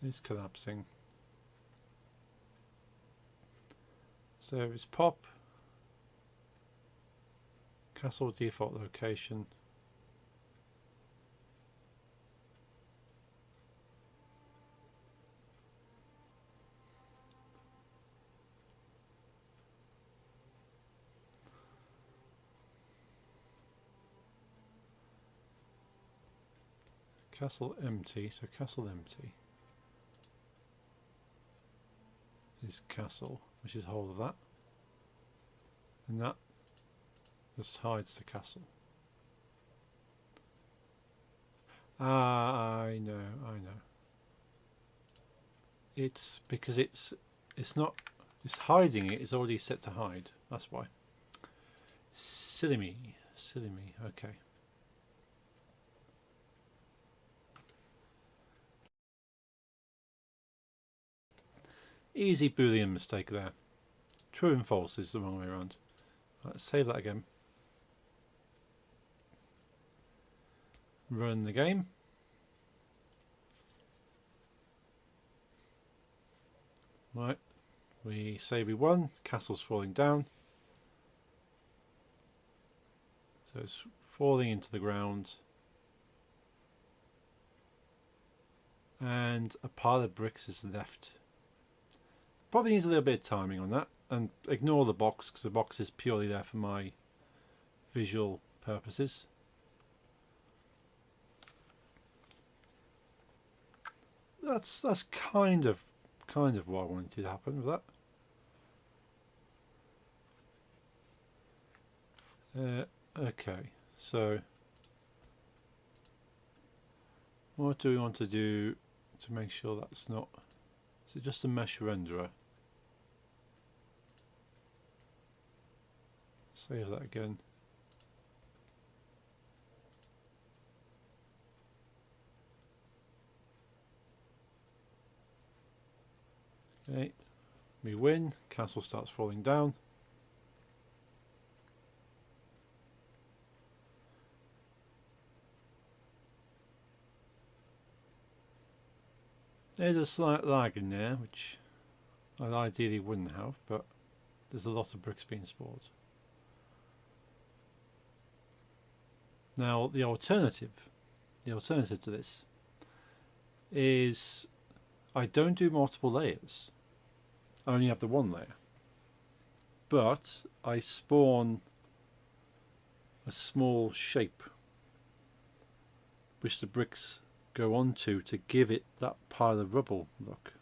is collapsing. So it's pop, castle default location. Castle empty, so castle empty is castle, which is whole of that, and that just hides the castle. Ah, I know. It's because it's not, it's hiding it, it's already set to hide, that's why. Silly me, okay. Easy Boolean mistake there. True and false is the wrong way around. Let's save that again. Run the game. Right, we say we won. Castle's falling down. So it's falling into the ground, and a pile of bricks is left. Probably needs a little bit of timing on that, and ignore the box because the box is purely there for my visual purposes. That's kind of what I wanted to happen with that. Okay, so what do we want to do to make sure that's not... Is it just a mesh renderer? Save that again. Okay, we win. Castle starts falling down. There's a slight lag in there, which I ideally wouldn't have, but there's a lot of bricks being spawned. Now the alternative to this is I don't do multiple layers. I only have the one layer. But I spawn a small shape which the bricks go onto to give it that pile of rubble look.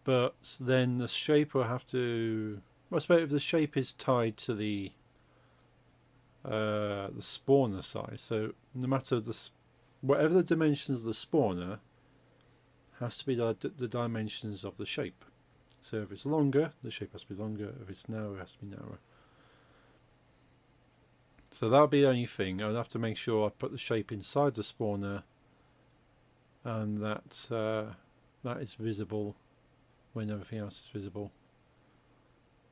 But then the shape will have to... Well, I suppose if the shape is tied to the spawner size, so no matter whatever the dimensions of the spawner has to be the dimensions of the shape. So if it's longer, the shape has to be longer. If it's narrower, it has to be narrower. So that'll be the only thing. I'll have to make sure I put the shape inside the spawner, and that that is visible when everything else is visible.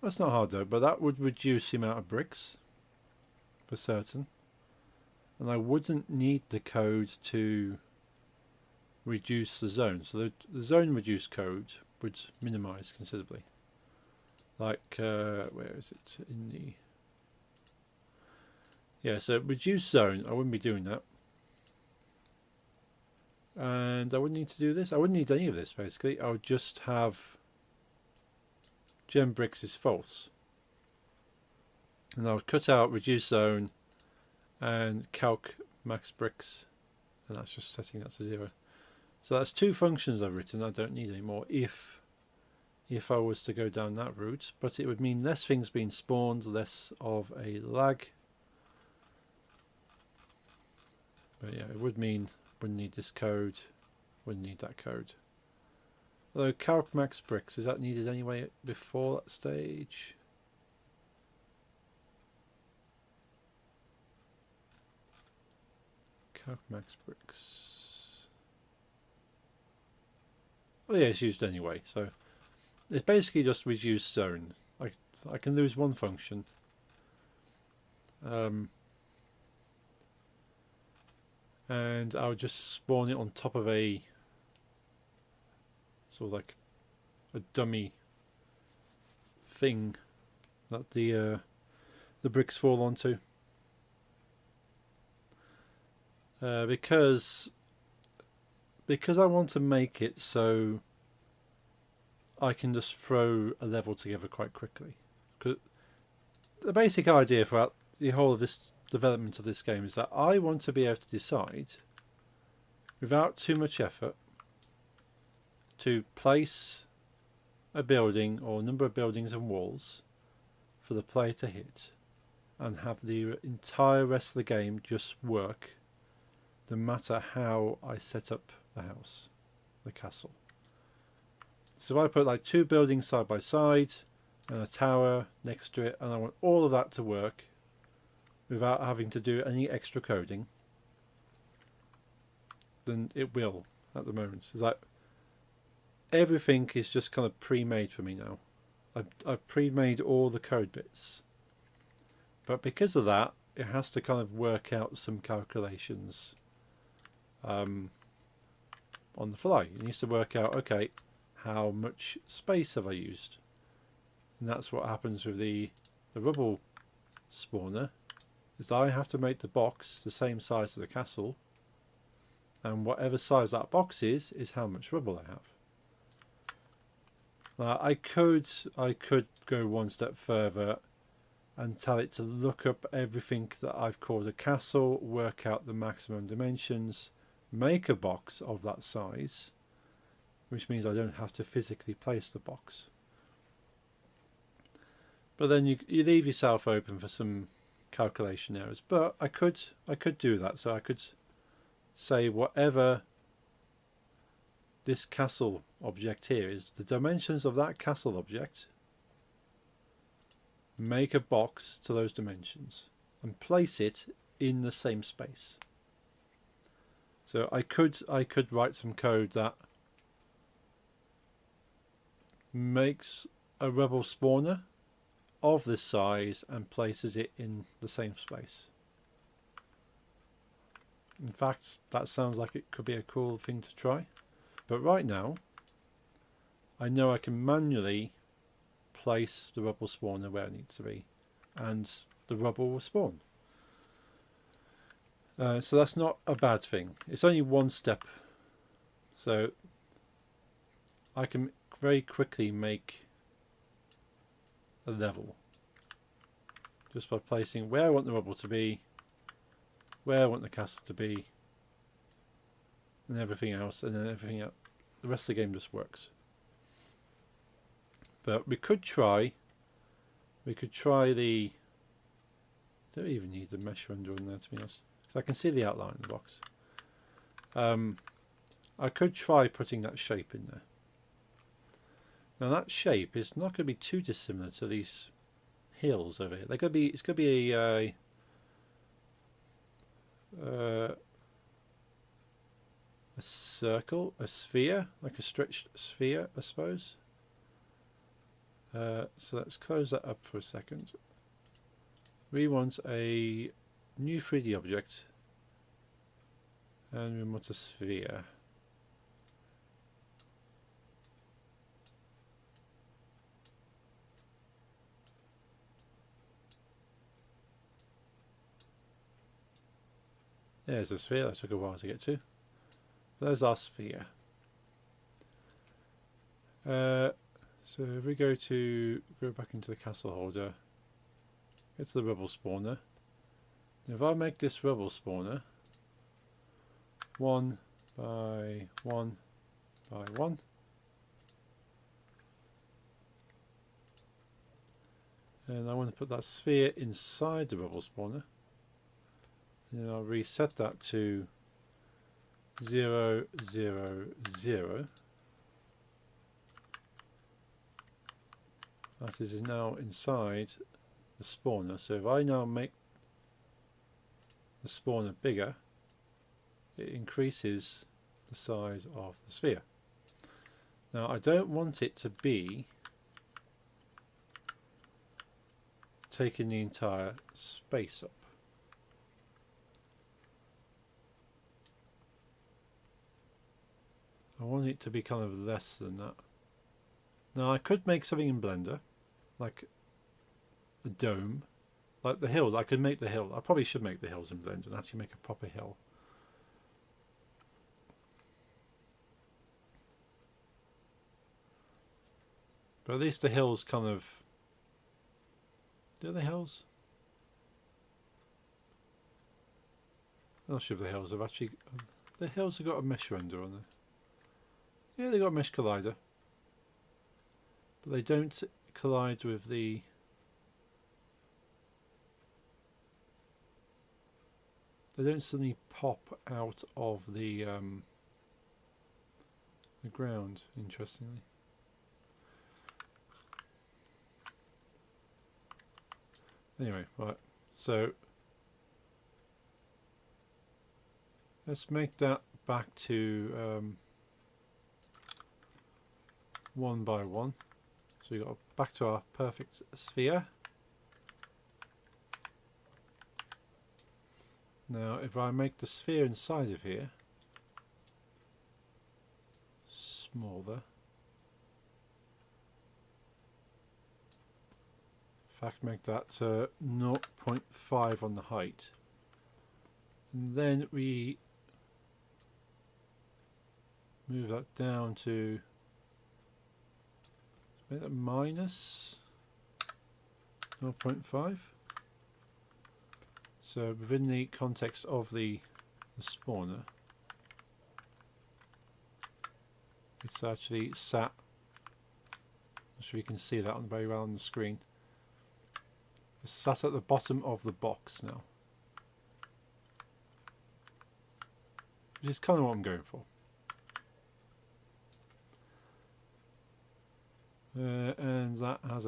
That's not hard though, but that would reduce the amount of bricks for certain, and I wouldn't need the code to reduce the zone. So the zone reduce code would minimize considerably. Like where is it in the... Yeah, so reduce zone, I wouldn't be doing that. And I wouldn't need to do this. I wouldn't need any of this basically. I would just have gem bricks is false. And I would cut out reduce zone and calc max bricks. And that's just setting that to 0. So that's 2 functions I've written. I don't need any more if I was to go down that route. But it would mean less things being spawned, less of a lag. But yeah, it would mean wouldn't need this code, wouldn't need that code. Although calc max bricks, is that needed anyway before that stage? Calc max bricks. Oh yeah, it's used anyway, so it's basically just reduce zone. I can lose one function. And I'll just spawn it on top of a sort of like a dummy thing that the bricks fall onto, because I want to make it so I can just throw a level together quite quickly. Because the basic idea throughout the whole of this development of this game is that I want to be able to decide without too much effort to place a building or a number of buildings and walls for the player to hit and have the entire rest of the game just work no matter how I set up the house, the castle. So if I put like 2 buildings side by side and a tower next to it, and I want all of that to work without having to do any extra coding, then it will at the moment. It's like everything is just kind of pre-made for me now. I've pre-made all the code bits, but because of that it has to kind of work out some calculations on the fly. It needs to work out, okay, how much space have I used, and that's what happens with the rubble spawner is I have to make the box the same size as the castle, and whatever size that box is how much rubble I have. I could go one step further and tell it to look up everything that I've called a castle, work out the maximum dimensions, make a box of that size, which means I don't have to physically place the box. But then you leave yourself open for some calculation errors. But I could do that. So I could say whatever this castle object here is, the dimensions of that castle object, make a box to those dimensions and place it in the same space. So I could write some code that makes a rubble spawner of this size and places it in the same space. In fact, that sounds like it could be a cool thing to try. But right now, I know I can manually place the rubble spawner where it needs to be, and the rubble will spawn. So that's not a bad thing. It's only one step, so I can very quickly make a level just by placing where I want the rubble to be, where I want the castle to be, and everything else, and then everything else. The rest of the game just works. But we could try the, don't even need the mesh render on there, to be honest, because I can see the outline in the box. I could try putting that shape in there. Now that shape is not going to be too dissimilar to these hills over here. It's going to be a circle, a sphere, like a stretched sphere, I suppose. So let's close that up for a second. We want a new 3D object, and we want a sphere. There's a sphere. That took a while to get to. There's our sphere. So if we go back into the castle holder, it's the rubble spawner. If I make this rubble spawner 1 by 1 by 1, and I want to put that sphere inside the rubble spawner, and then I'll reset that to 0, 0, 0. That is now inside the spawner. So if I now make the spawner bigger, it increases the size of the sphere. Now I don't want it to be taking the entire space up. I want it to be kind of less than that. Now I could make something in Blender, like a dome, like the hills. I could make the hill. I probably should make the hills in Blender and actually make a proper hill. But at least the hills kind of... Do the hills? I'm not sure if the hills have actually... The hills have got a mesh render on there. Yeah, they've got a mesh collider. But they don't collide with the... They don't suddenly pop out of the ground, interestingly. Anyway, right, so let's make that back to 1 by 1. So we got back to our perfect sphere. Now if I make the sphere inside of here smaller, I can make that 0.5 on the height. And then we move that down to make that minus 0.5. So within the context of the spawner, it's actually sat. I'm sure you can see that very well on the screen. It's sat at the bottom of the box now, which is kind of what I'm going for. And that has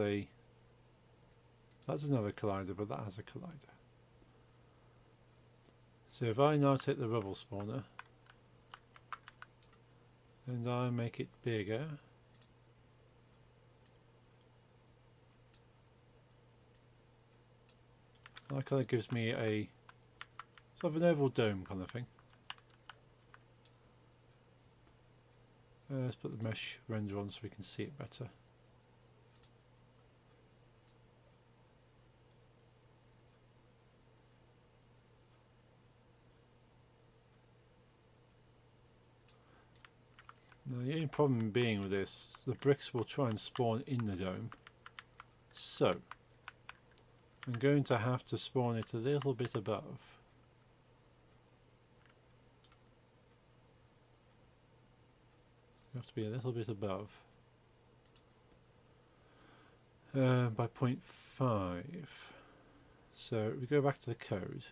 that's another collider, but that has a collider. So if I now take the rubble spawner and I make it bigger, that kind of gives me a sort of an oval dome kind of thing. Let's put the mesh render on so we can see it better. Now the only problem being with this, the bricks will try and spawn in the dome. So I'm going to have to spawn it a little bit above. You have to be a little bit above by 0.5. So we go back to the code.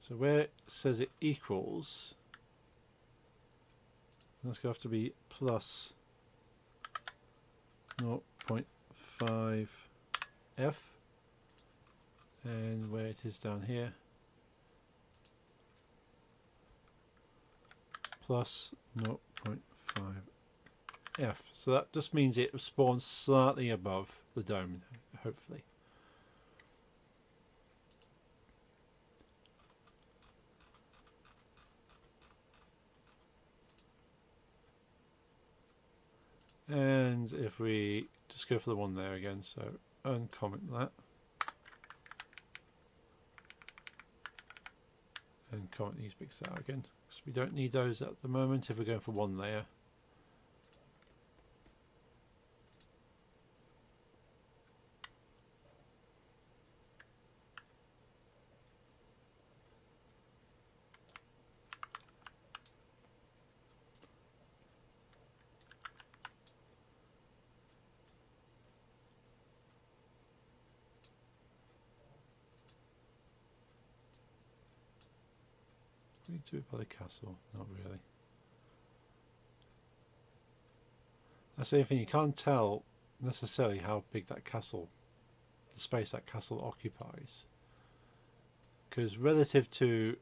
So where it says it equals, that's going to have to be plus 0.5 f, and where it is down here, plus 0.5 f. So that just means it spawns slightly above the dome, hopefully. And if we just go for the one there again, so uncomment that and comment these bits out again, because we don't need those at the moment if we're going for one layer. We do it by the castle, not really. That's the thing, you can't tell necessarily how big that castle, the space that castle occupies, because relative to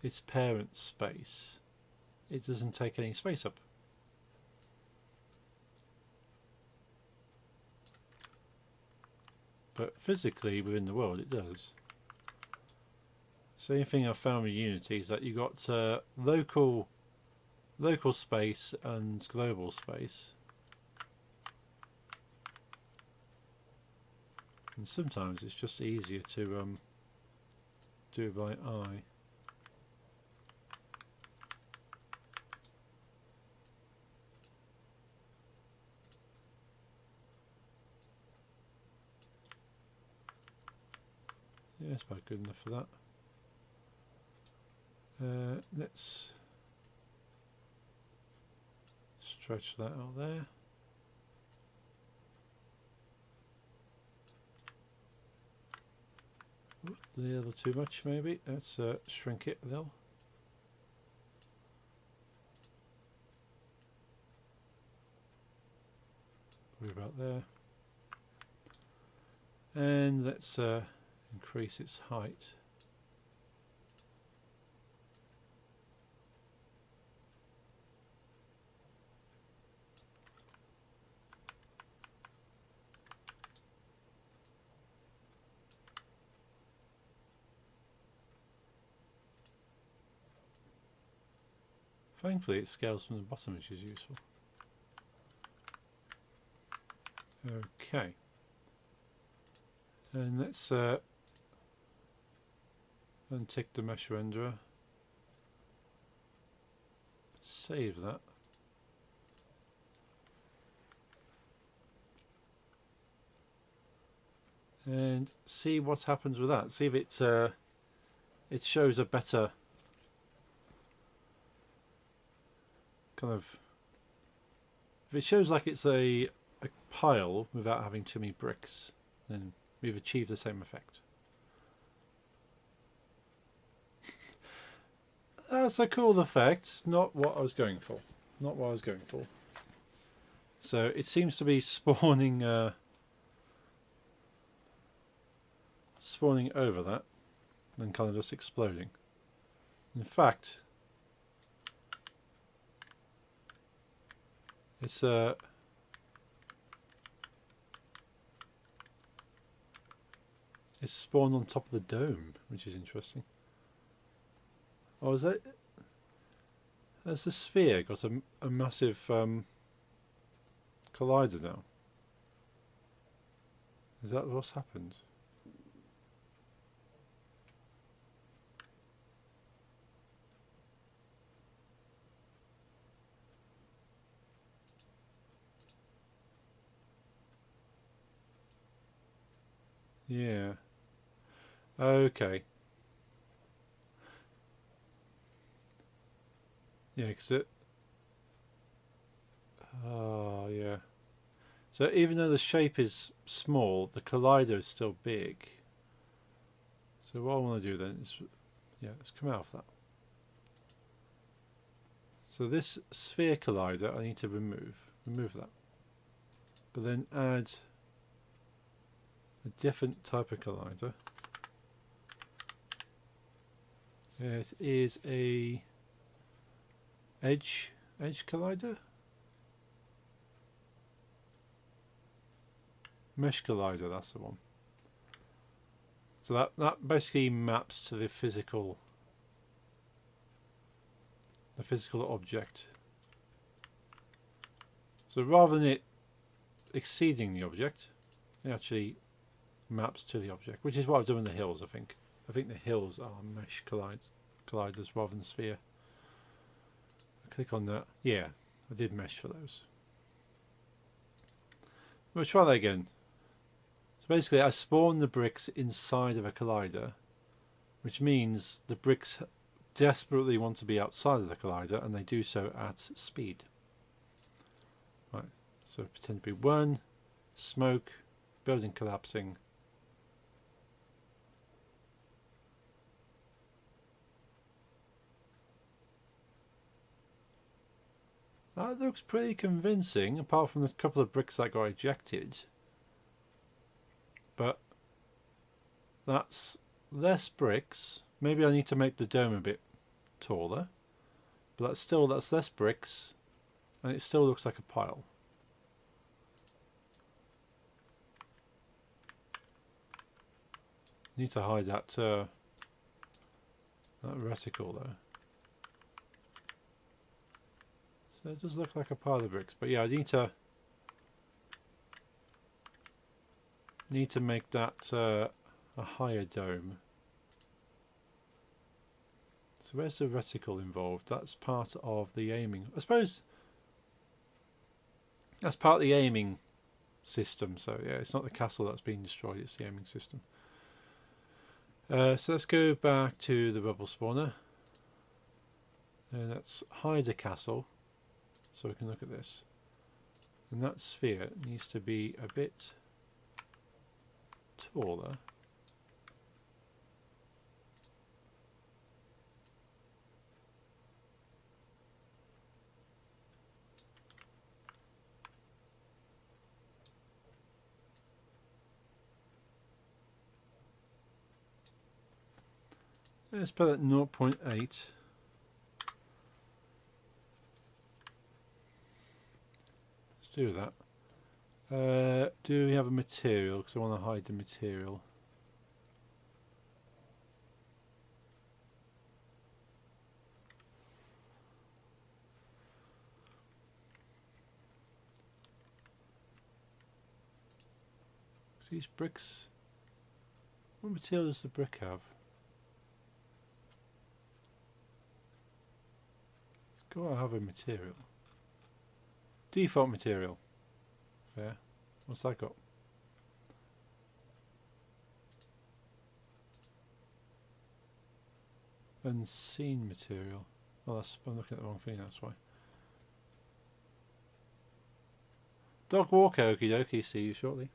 its parent space, it doesn't take any space up. But physically within the world it does. Same thing I found with Unity is that you got local space and global space, and sometimes it's just easier to do it by eye. Yeah, it's about good enough for that. Let's stretch that out there. Oops, a little too much maybe. Let's shrink it a little. Probably about there. And let's increase its height. Thankfully it scales from the bottom, which is useful. Okay. And let's untick the mesh renderer. Save that. And see what happens with that. See if it shows a better kind of. If it shows like it's a pile without having too many bricks, then we've achieved the same effect. That's a cool effect. Not what I was going for. Not what I was going for. So it seems to be spawning spawning over that and kind of just exploding. In fact, it's spawned on top of the dome, which is interesting. Oh, is that? Has the sphere got a massive collider now? Is that what's happened? Yeah. Okay. Yeah, because it. Oh, yeah. So even though the shape is small, the collider is still big. So what I want to do then is, yeah, let's come out of that. So this sphere collider I need to remove that. But then add a different type of collider. It is a edge collider? Mesh collider, that's the one. So that basically maps to the physical object. So rather than it exceeding the object, it actually maps to the object, which is what I've done in the hills, I think. I think the hills are mesh colliders rather than sphere. I click on that. Yeah, I did mesh for those. We'll try that again. So basically I spawn the bricks inside of a collider, which means the bricks desperately want to be outside of the collider, and they do so at speed. Right, so pretend to be 1, smoke, building collapsing. That looks pretty convincing, apart from the couple of bricks that got ejected. But that's less bricks. Maybe I need to make the dome a bit taller. But that's less bricks, and it still looks like a pile. Need to hide that reticle though. So it does look like a pile of bricks, but yeah, I need to make that a higher dome. So where's the reticle involved? That's part of the aiming. I suppose that's part of the aiming system. So yeah, it's not the castle that's being destroyed, it's the aiming system. So let's go back to the bubble spawner. And let's hide a castle so we can look at this. And that sphere needs to be a bit taller. Let's put it at 0.8. Let's do that. Do we have a material? Because I want to hide the material. These bricks, what material does the brick have? It's got to have a material. Default material. Fair. What's that got? Unseen material. Oh, that's, I'm looking at the wrong thing, that's why. Dog walker, okie dokie, see you shortly.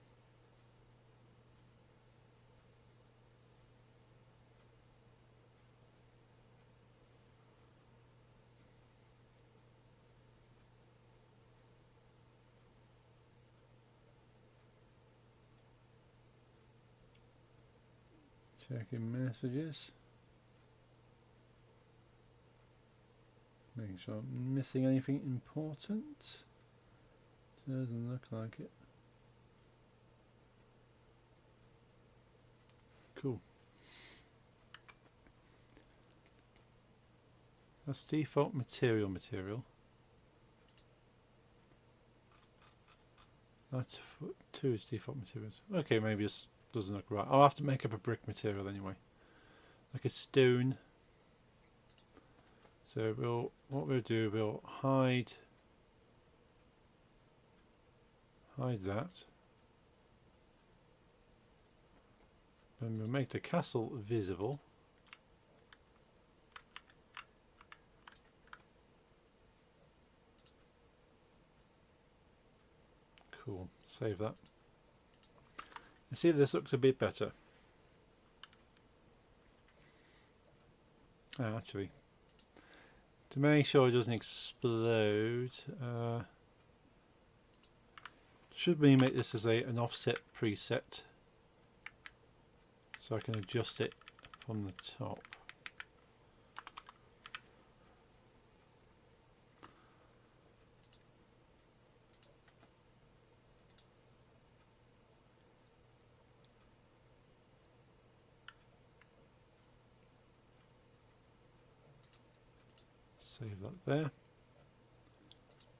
Checking messages. Making sure I'm missing anything important. Doesn't look like it. Cool. That's default material. That's 2 is default materials. Okay, maybe this doesn't look right. I'll have to make up a brick material anyway. Like a stone. So what we'll do, we'll hide that. And we'll make the castle visible. Cool, save that. Let's see if this looks a bit better. Actually, to make sure it doesn't explode, should we make this as an offset preset so I can adjust it from the top. Save that there.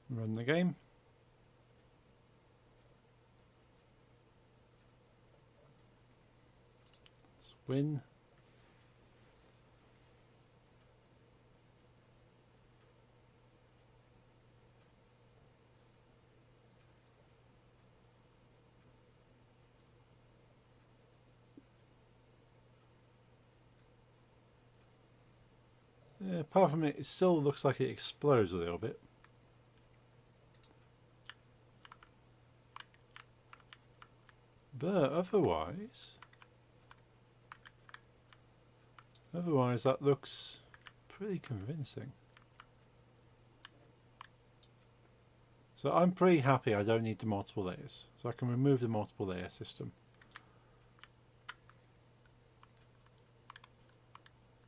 Run the game. Let's win. Yeah, apart from it, it still looks like it explodes a little bit. But otherwise that looks pretty convincing. So I'm pretty happy I don't need the multiple layers. So I can remove the multiple layer system.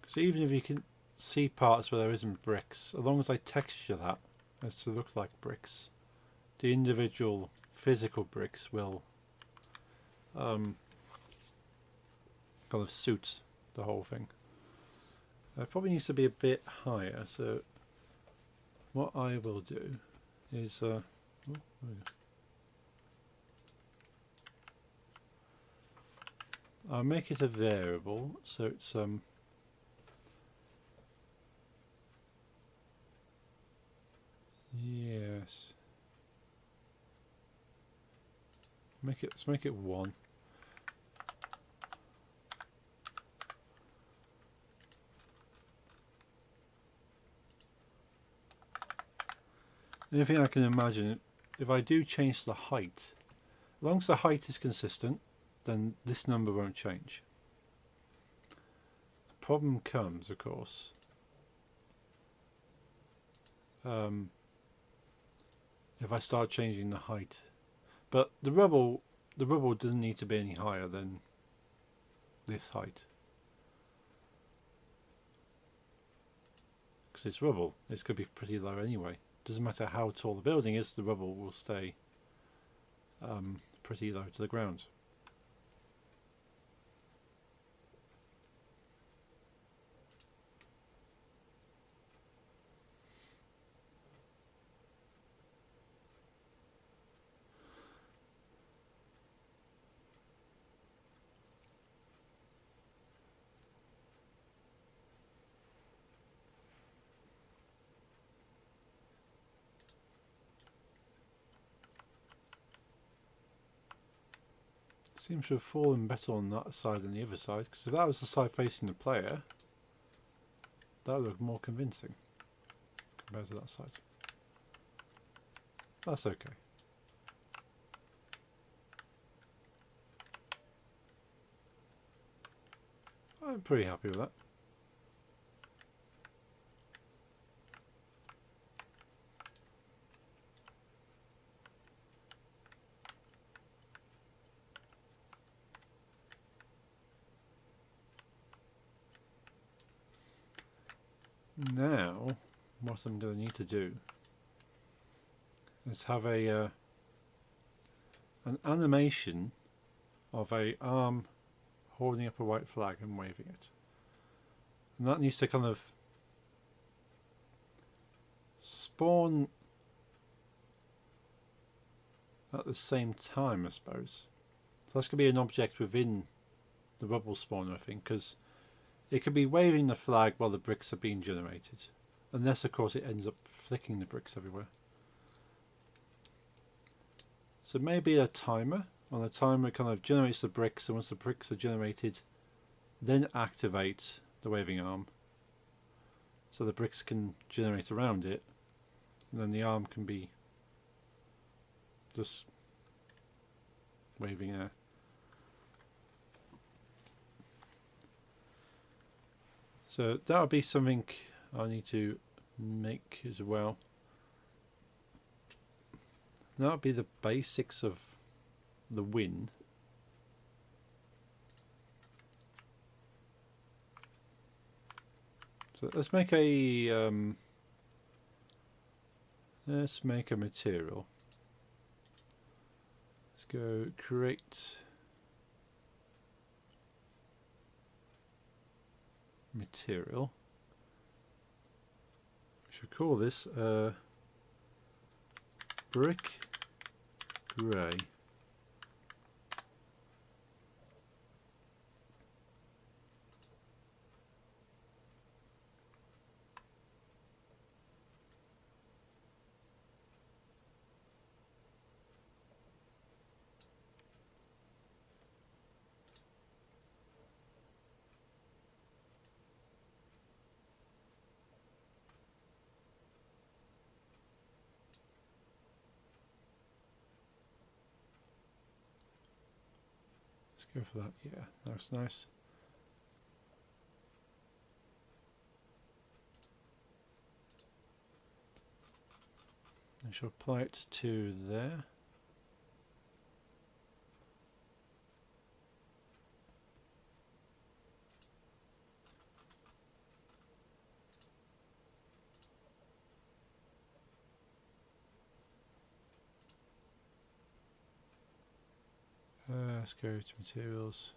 Because even if you can see parts where there isn't bricks, as long as I texture that as to look like bricks, the individual physical bricks will kind of suit the whole thing. It probably needs to be a bit higher, so what I will do is I'll make it a variable, so it's yes, let's make it 1. Anything I can imagine, if I do change the height, as long as the height is consistent, then this number won't change. The problem comes, of course, if I start changing the height. But the rubble doesn't need to be any higher than this height. Because it's rubble, it's going to be pretty low anyway. Doesn't matter how tall the building is, the rubble will stay pretty low to the ground. Seems to have fallen better on that side than the other side, because if that was the side facing the player, that would look more convincing compared to that side. That's okay. I'm pretty happy with that. Now, what I'm going to need to do is have a an animation of a arm holding up a white flag and waving it, and that needs to kind of spawn at the same time, I suppose. So that's going to be an object within the bubble spawner, I think, because it could be waving the flag while the bricks are being generated, unless of course it ends up flicking the bricks everywhere. So maybe a timer. On a timer, it kind of generates the bricks, and once the bricks are generated, then activate the waving arm, so the bricks can generate around it, and then the arm can be just waving there. So that would be something I need to make as well. That would be the basics of the win. So let's make a material. Let's go create material. We should call this brick grey. Go for that. Yeah, that's nice. I shall apply it to there. Let's go to materials.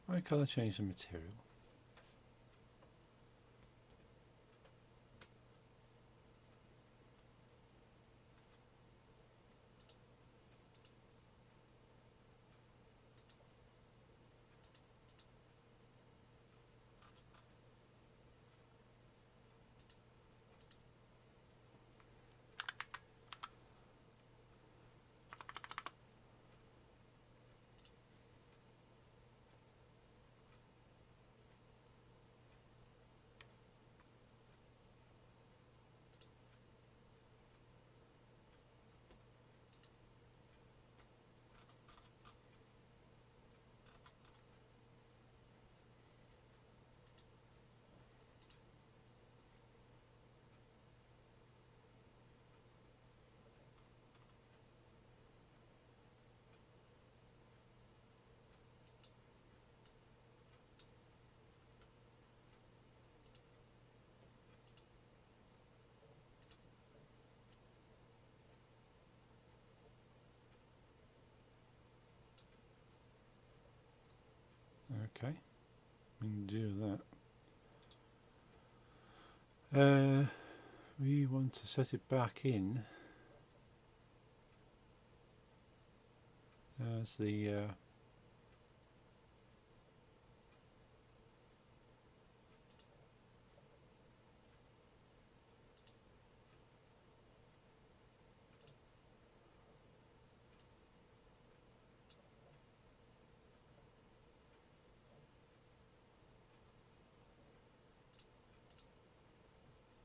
I colour change the material. Okay, we can do that. We want to set it back in as the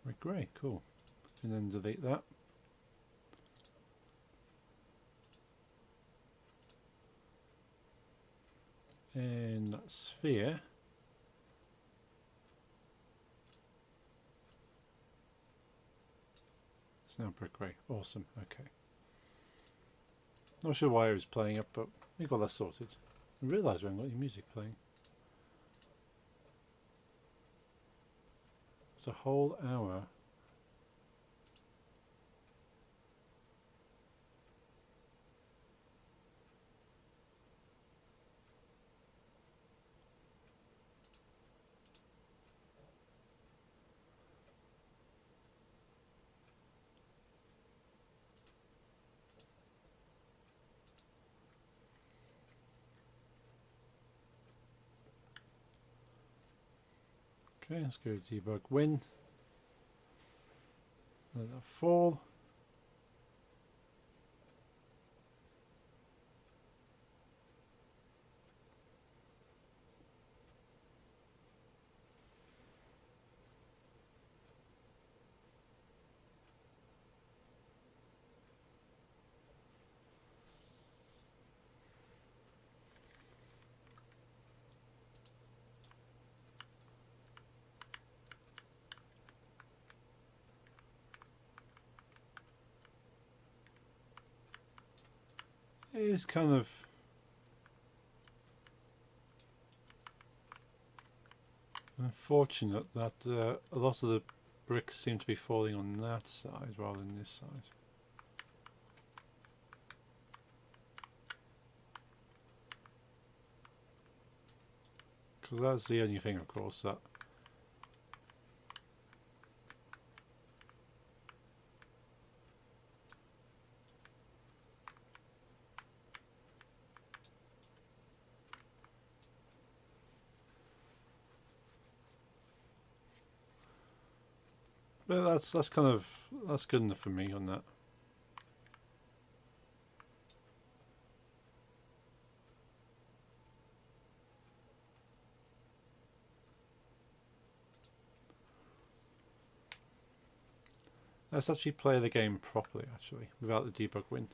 red grey. Cool. And then delete that. And that sphere it's now brick grey. Awesome. Okay. Not sure why it was playing up, but we got that sorted. I realised we haven't got any music playing. It's a whole hour. Okay, let's go to debug win. Let that fall. It is kind of unfortunate that a lot of the bricks seem to be falling on that side rather than this side. Because that's the only thing, of course, that but that's kind of that's good enough for me on that. Let's actually play the game properly, actually, without the debug win.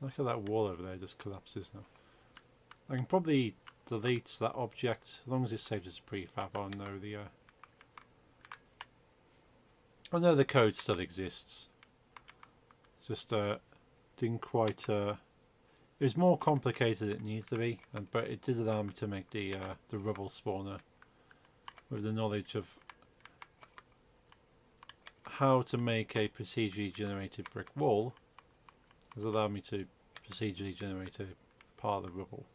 Look at that wall over there, just collapses now. I can probably delete that object, as long as it saves as a prefab. I know the code still exists. It's just didn't quite it was more complicated than it needs to be, but it did allow me to make the rubble spawner with the knowledge of how to make a procedurally generated brick wall. Has allowed me to procedurally generate a pile of rubble.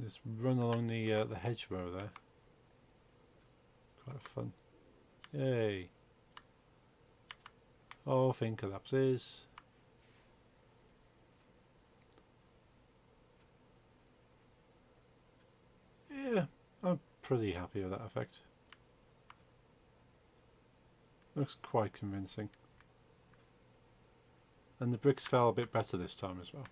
Just run along the hedgerow there. Quite fun. Yay! Oh, thing collapses. Yeah, I'm pretty happy with that effect. Looks quite convincing. And the bricks fell a bit better this time as well.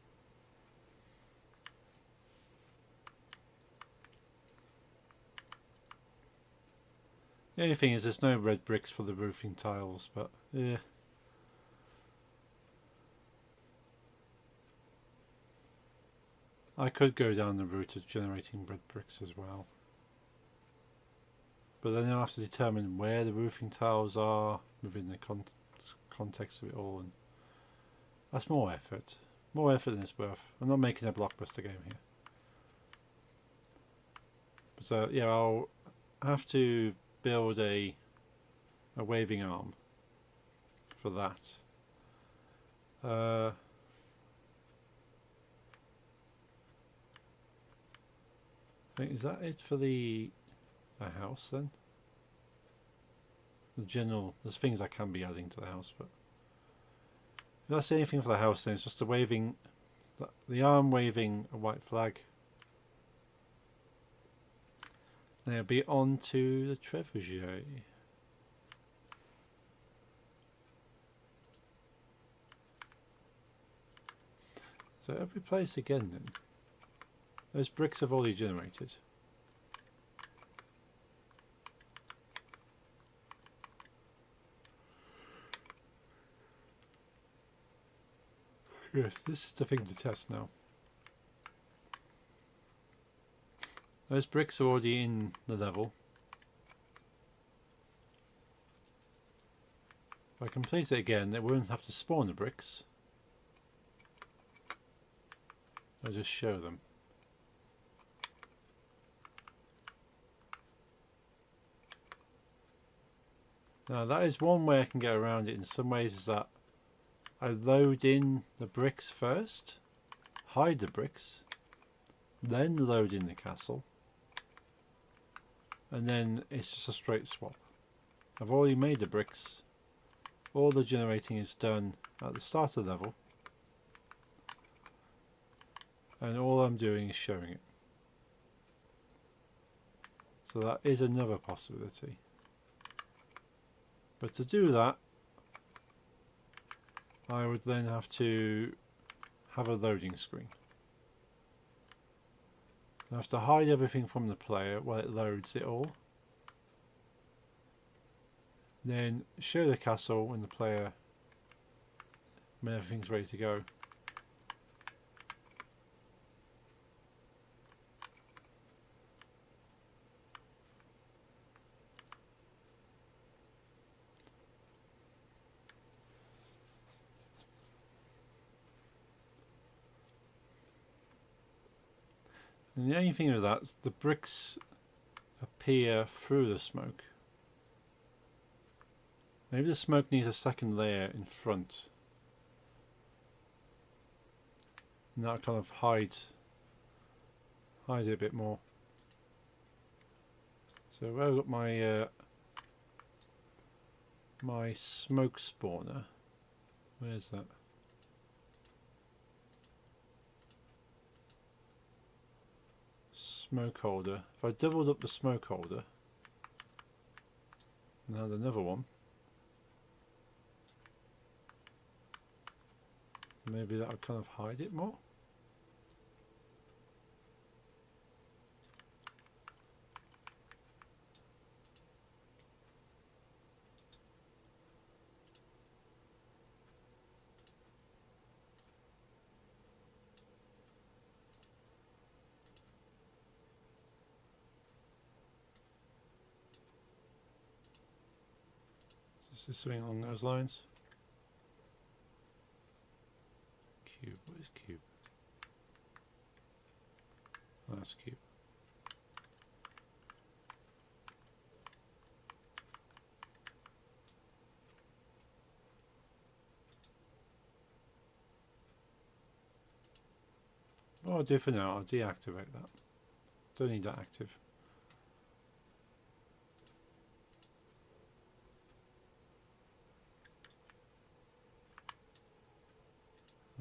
The only thing is there's no red bricks for the roofing tiles, but yeah. I could go down the route of generating red bricks as well. But then I'll have to determine where the roofing tiles are within the context of it all, and that's more effort. More effort than it's worth. I'm not making a blockbuster game here. But yeah, I'll have to build a waving arm for that. Is that it for the house then? The general, there's things I can be adding to the house, but if that's anything for the house, then it's just a waving, the arm waving a white flag. Then it'll be on to the trebuchet. So every place again then. Those bricks have already generated. Yes, this is the thing to test now. Those bricks are already in the level. If I complete it again, it won't have to spawn the bricks. I'll just show them. Now that is one way I can get around it in some ways, is that I load in the bricks first, hide the bricks, then load in the castle, and then it's just a straight swap. I've already made the bricks, all the generating is done at the start of the level, and all I'm doing is showing it. So that is another possibility. But to do that, I would then have to have a loading screen. I have to hide everything from the player while it loads it all. Then show the castle when the player, when everything's ready to go. And the only thing with that is the bricks appear through the smoke. Maybe the smoke needs a second layer in front. And that kind of hides it a bit more. So where I've got my my smoke spawner. Where's that? Smoke holder. If I doubled up the smoke holder and had another one, maybe that would kind of hide it more. Is something along those lines? Cube, what is cube? Oh, that's cube. What I'll do for now, I'll deactivate that. Don't need that active.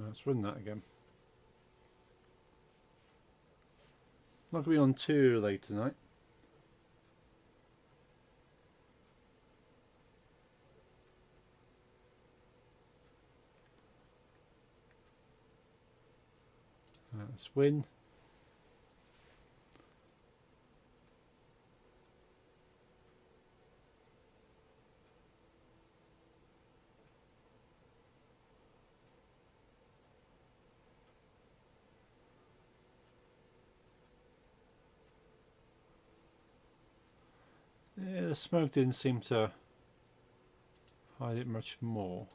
Let's run that again. Not going to be on too late tonight. Let's win. The smoke didn't seem to hide it much more.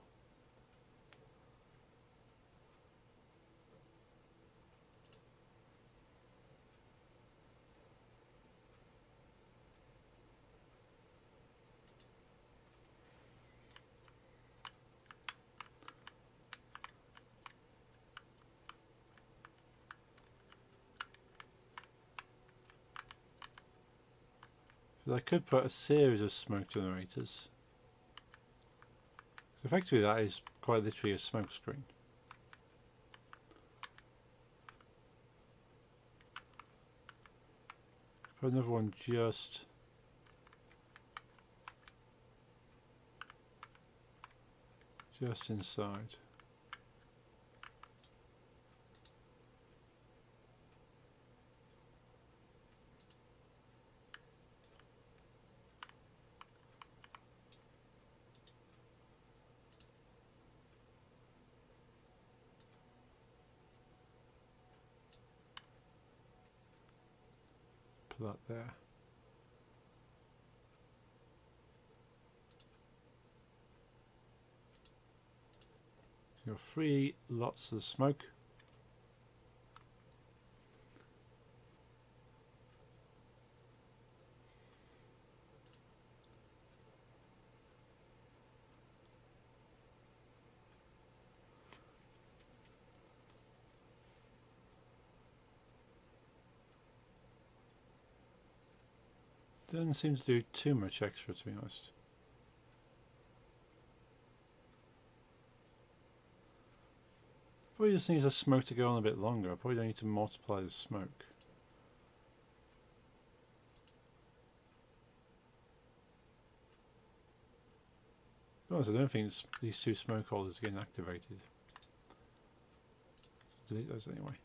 But I could put a series of smoke generators. So effectively that is quite literally a smoke screen. Put another one just inside. Put that there. So you've got 3 lots of smoke. Doesn't seem to do too much extra, to be honest. Probably just needs the smoke to go on a bit longer. I probably don't need to multiply the smoke. To be honest, I don't think these 2 smoke holders are getting activated. Delete those anyway.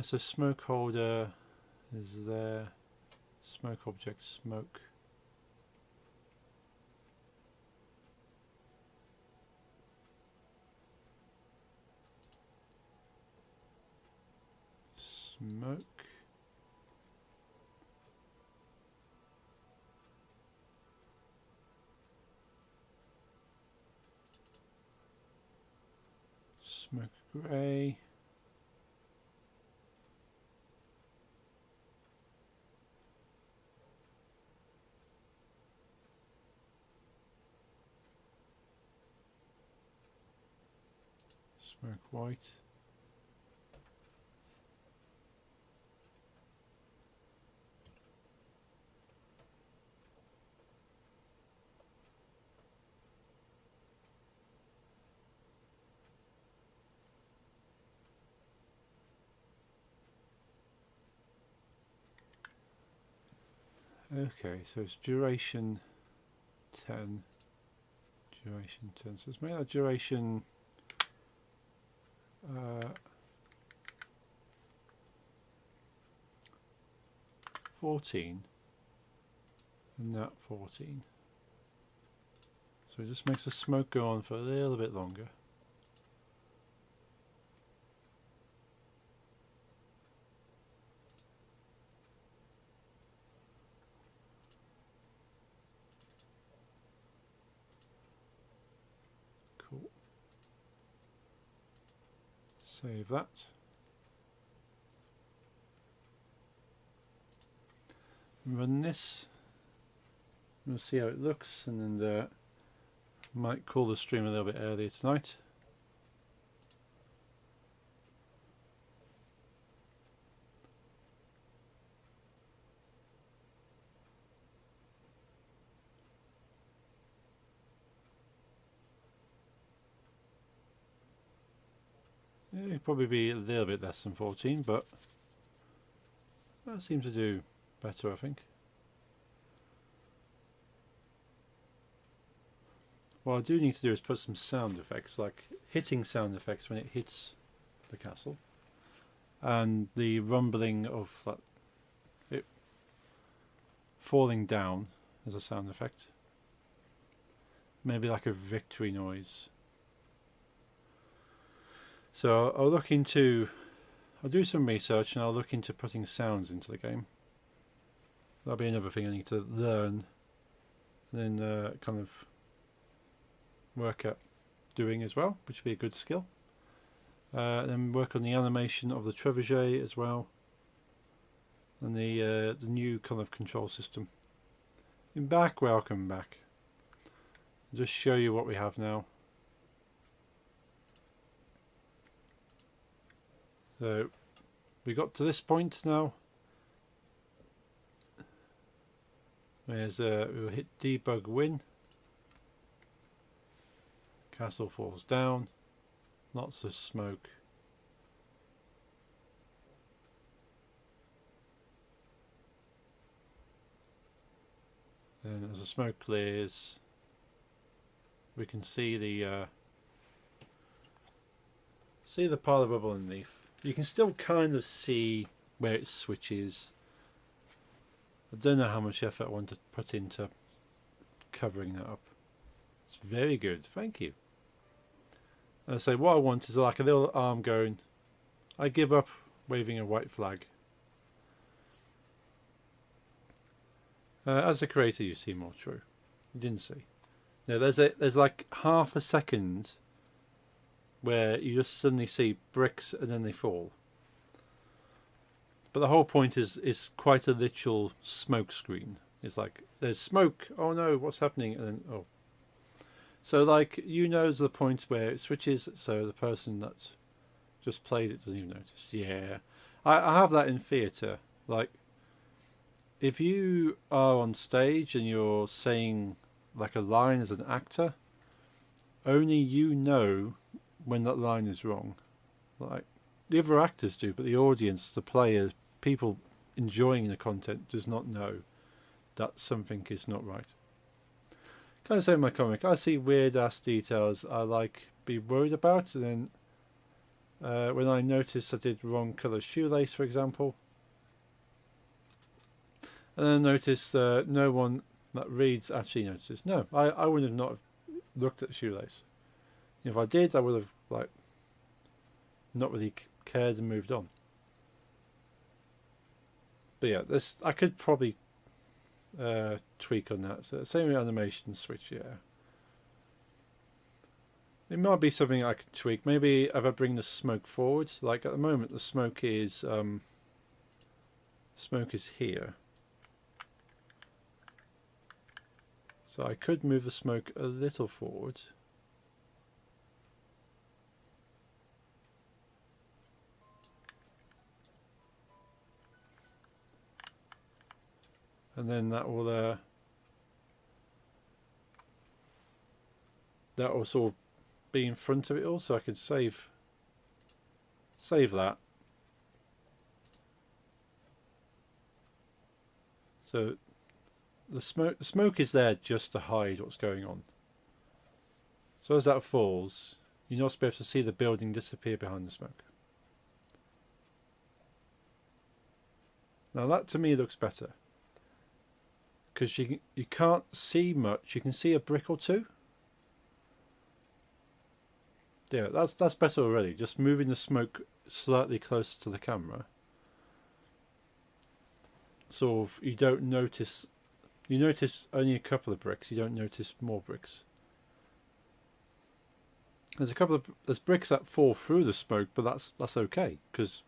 So smoke holder is there. Smoke object smoke. Smoke. Smoke grey. Smoke white. Okay, so it's duration 10. Duration 10. So let's make that duration 14 and that 14. So it just makes the smoke go on for a little bit longer. Cool. Save that. Run this. We'll see how it looks, and then might call the stream a little bit earlier tonight. It'll probably be a little bit less than 14, but that seems to do better, I think. What I do need to do is put some sound effects, like hitting sound effects when it hits the castle, and the rumbling of that, it falling down as a sound effect. Maybe like a victory noise. So I'll do some research and I'll look into putting sounds into the game. That'll be another thing I need to learn, and then kind of work at doing as well, which would be a good skill. And then work on the animation of the trebuchet as well, and the new kind of control system. Welcome back. Just show you what we have now. So we got to this point now. We'll hit debug win. Castle falls down. Lots of smoke. And as the smoke clears, we can see the pile of rubble underneath. You can still kind of see where it switches. I don't know how much effort I want to put into covering that up. It's very good, thank you. And so what I want is like a little arm going, I give up, waving a white flag. As a creator, you see more true. You didn't see. Now there's like half a second where you just suddenly see bricks and then they fall. But the whole point is quite a literal smoke screen. It's like there's smoke. Oh no, what's happening? And then oh. So like the point where it switches, so the person that's just played it doesn't even notice. Yeah, I have that in theatre. Like if you are on stage and you're saying like a line as an actor, only you know when that line is wrong. Like the other actors do, but the audience, the players, people enjoying the content does not know that something is not right. Kind of say in my comic, I see weird ass details I like be worried about, and then when I notice I did wrong colour shoelace, for example, and then I notice no one that reads actually notices. No, I would have not looked at the shoelace. If I did, I would have like not really cared and moved on. But yeah, this I could probably tweak on that. So same with animation switch, yeah. It might be something I could tweak. Maybe if I bring the smoke forward, like at the moment the smoke is here. So I could move the smoke a little forward. And then that will sort of be in front of it all, so I could save that. So the smoke is there just to hide what's going on. So as that falls, you're not supposed to see the building disappear behind the smoke. Now that to me looks better, because you can't see much. You can see a brick or two. Yeah, that's better already. Just moving the smoke slightly closer to the camera. Sort of, you don't notice. You notice only a couple of bricks. You don't notice more bricks. There's bricks that fall through the smoke, but that's okay, because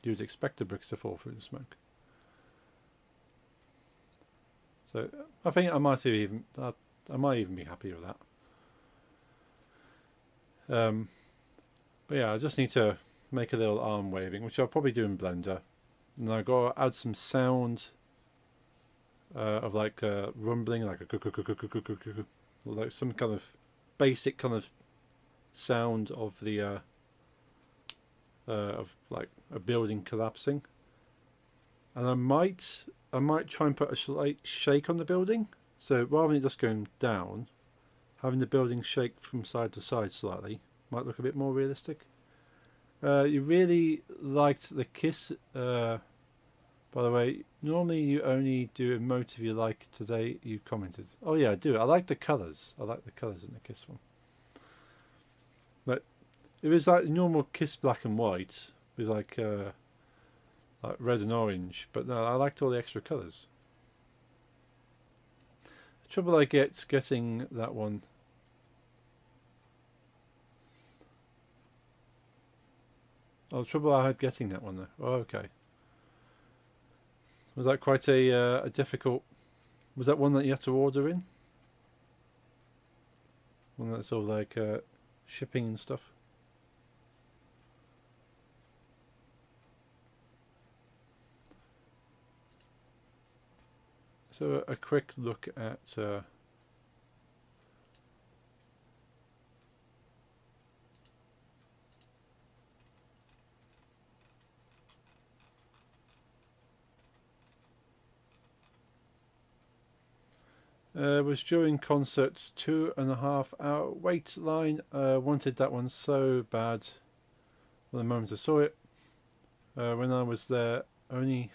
you'd expect the bricks to fall through the smoke. So I think I might even be happy with that. But yeah, I just need to make a little arm waving, which I'll probably do in Blender, and I've got to add some sound of like rumbling, like like some kind of basic kind of sound of the of like a building collapsing, and I might try and put a slight shake on the building, so rather than it just going down, having the building shake from side to side slightly might look a bit more realistic. You really liked the kiss, by the way. Normally you only do emote if you like. Today you commented. Oh yeah, I do. I like the colours. I like the colours in the kiss one. But it was like normal kiss black and white with like red and orange. But no, I liked all the extra colours. trouble I get getting that one. Oh, the trouble I had getting that one though. Oh, okay. Was that quite a difficult? Was that one that you had to order in? One that's all like shipping and stuff. So a quick look at was during concert's 2.5 hour wait line. Wanted that one so bad. Well, the moment I saw it, when I was there, only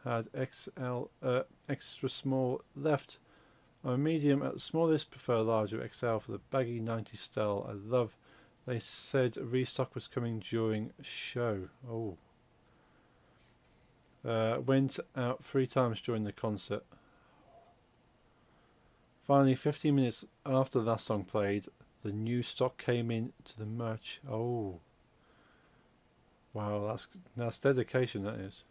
had XL extra small left. I'm a medium at the smallest, prefer larger XL for the baggy 90 style I love. They said restock was coming during show. Oh. Went out 3 times during the concert. Finally, 15 minutes after the last song played, the new stock came in to the merch. Oh. Wow, that's dedication, that is.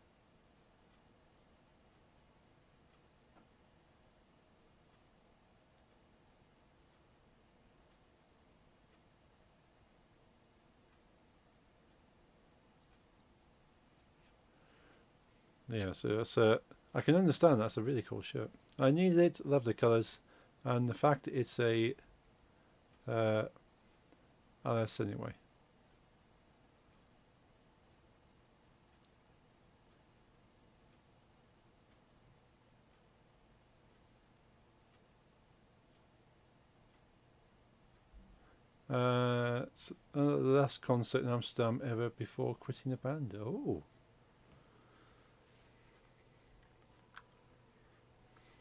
Yeah, so that's I can understand that's a really cool shirt. I need it, love the colours, and the fact it's a LS anyway. It's the last concert in Amsterdam ever before quitting the band. Oh.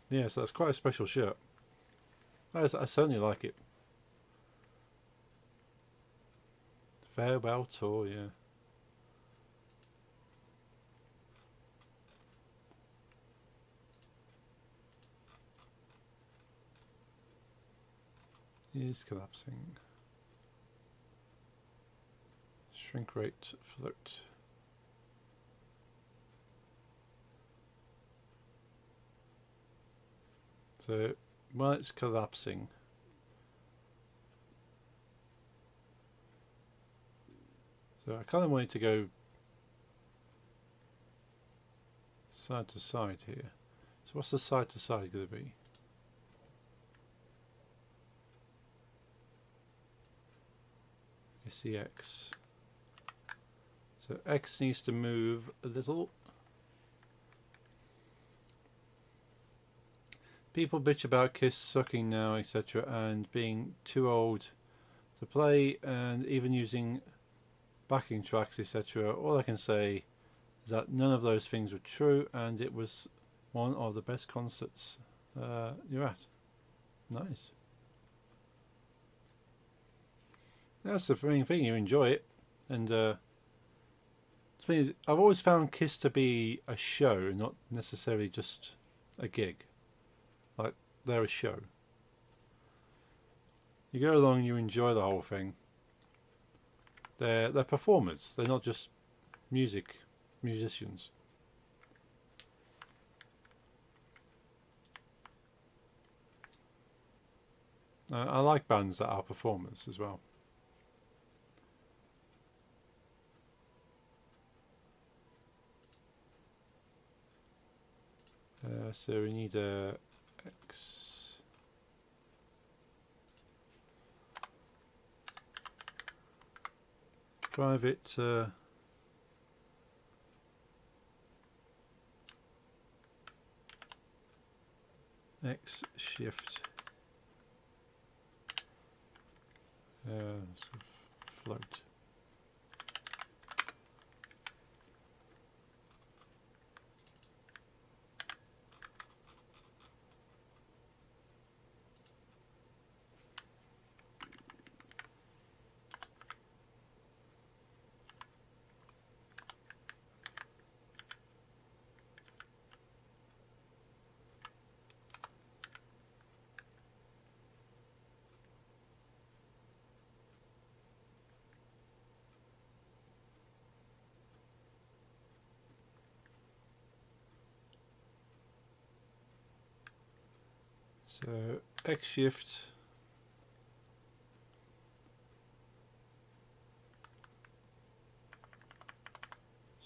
Yes, that's quite a special shirt. I certainly like it. Farewell tour, yeah. Is collapsing. Shrink rate float. So while it's collapsing, so I kind of want it to go side to side here. So what's the side to side going to be? It's the X. So X needs to move a little. People bitch about Kiss sucking now, etc., and being too old to play, and even using backing tracks, etc. All I can say is that none of those things were true, and it was one of the best concerts you're at. Nice. That's the main thing, you enjoy it. And I've always found Kiss to be a show, not necessarily just a gig. Like, they're a show. You go along, you enjoy the whole thing. They're performers. They're not just musicians. I like bands that are performers as well. So we need a X. Private X shift float. So X shift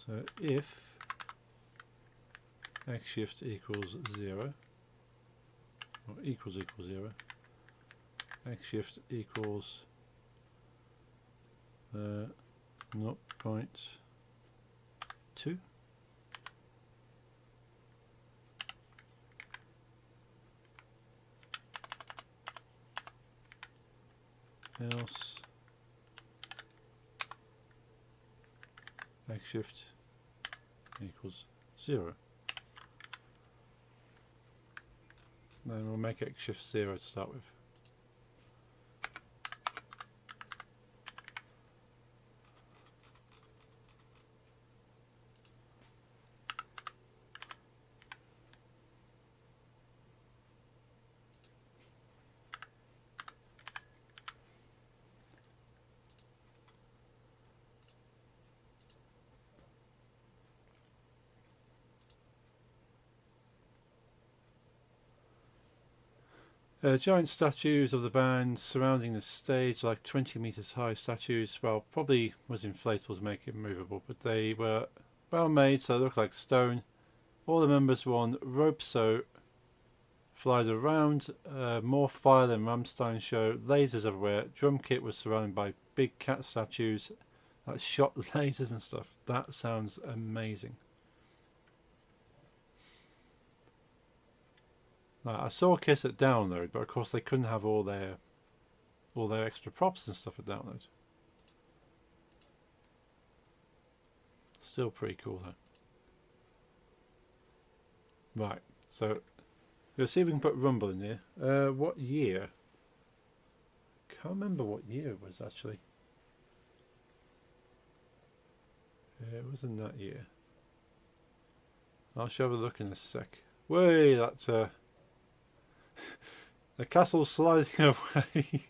so if X shift equals 0 or equals 0, X shift equals 0.2. Else X shift equals 0. Then we'll make X shift 0 to start with. Giant statues of the band surrounding the stage, like 20 meters high statues. Well, probably was inflatable to make it movable, but they were well made, so they looked like stone. All the members were on ropes, so flied around. More fire than Rammstein show. Lasers everywhere. Drum kit was surrounded by big cat statues that shot lasers and stuff. That sounds amazing. I saw Kiss at download, but of course they couldn't have all their extra props and stuff at download. Still pretty cool though. Right, so let's see if we can put Rumble in here. What year? Can't remember what year it was actually. It wasn't that year. I'll show a look in a sec. Way, that's the castle's sliding away.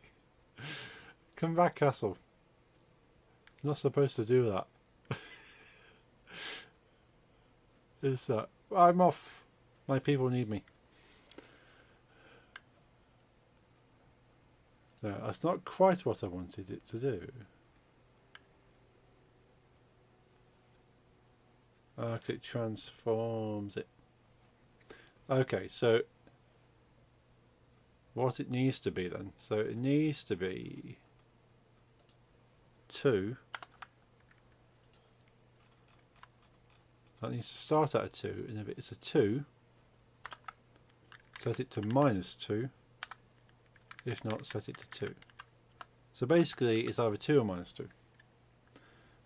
Come back, castle. It's not supposed to do that. Is that? I'm off. My people need me. No, that's not quite what I wanted it to do. Because it transforms it. Okay, so what it needs to be then. So it needs to be 2. That needs to start at a 2, and if it's a 2, set it to -2. If not, set it to 2. So basically it's either 2 or -2.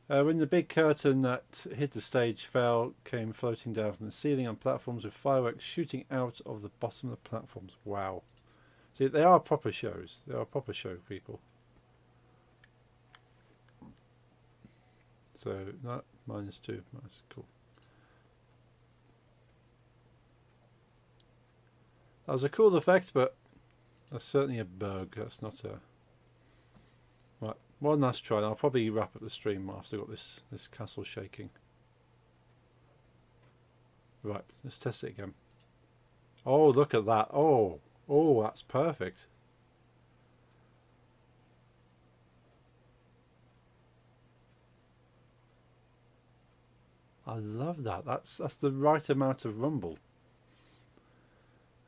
When the big curtain that hid the stage fell, came floating down from the ceiling on platforms with fireworks shooting out of the bottom of the platforms. Wow. See, they are proper shows. They are proper show people. So, that -2. That's cool. That was a cool effect, but that's certainly a bug. That's not a... Right, one last try, and I'll probably wrap up the stream after I've got this castle shaking. Right, let's test it again. Oh, look at that. Oh, that's perfect. I love that. That's the right amount of rumble.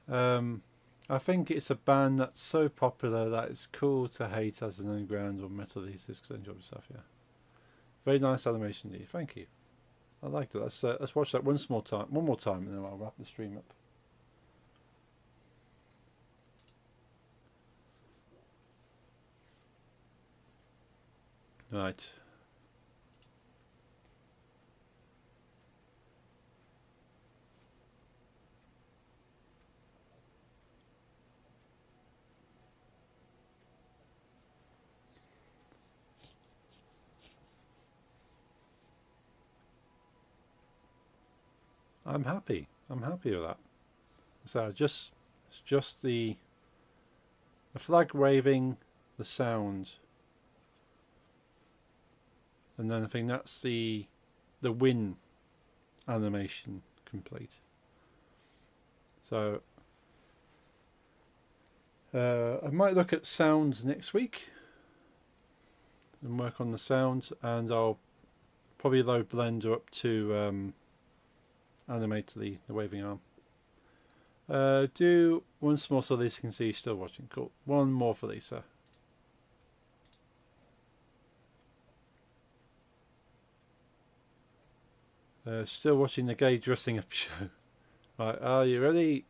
I think it's a band that's so popular that it's cool to hate as an underground or metal discs and enjoy stuff. Yeah, very nice animation indeed. Thank you. I liked it. Let's watch that one more time, and then I'll wrap the stream up. Right. I'm happy. I'm happy with that. So it's just the flag waving, the sound, and then I think that's the win animation complete. So I might look at sounds next week and work on the sound, and I'll probably load Blender up to animate the waving arm. Do once more so Lisa can see you're still watching. Cool. One more for Lisa. Still watching the gay dressing up show. Right, are you ready?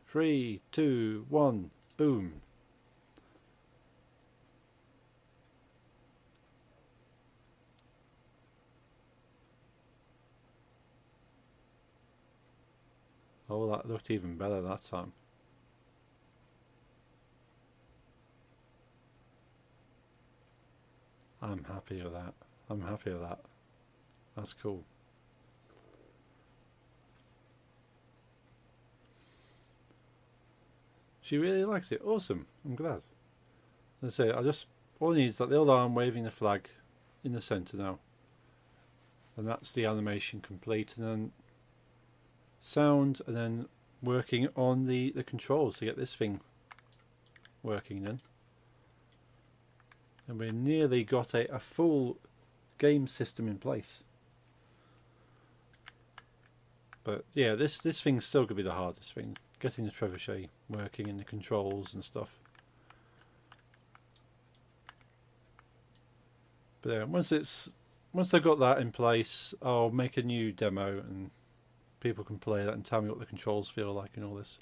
3, 2, 1, boom. Oh, that looked even better that time. I'm happy with that. I'm happy with that. That's cool. She really likes it. Awesome. I'm glad. As I say, all I need is that little arm waving the flag in the centre now. And that's the animation complete. And then sound, and then working on the controls to get this thing working then. And we've nearly got a full game system in place. But yeah, this thing's still going to be the hardest thing. Getting the trebuchet working in the controls and stuff. But yeah, once I've got that in place, I'll make a new demo and people can play that and tell me what the controls feel like and all this.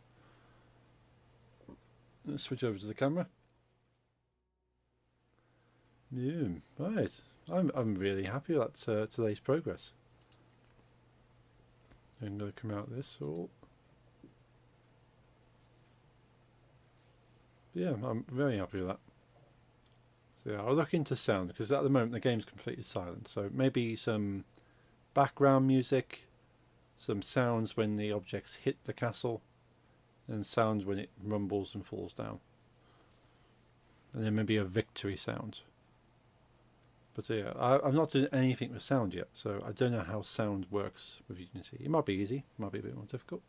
Let's switch over to the camera. Yeah, right. I'm really happy with that today's progress. I'm going to come out this all. Yeah, I'm very happy with that. So yeah, I'll look into sound because at the moment the game's completely silent. So maybe some background music, some sounds when the objects hit the castle, and sounds when it rumbles and falls down. And then maybe a victory sound. But yeah, I'm not doing anything with sound yet, so I don't know how sound works with Unity. It might be easy, it might be a bit more difficult.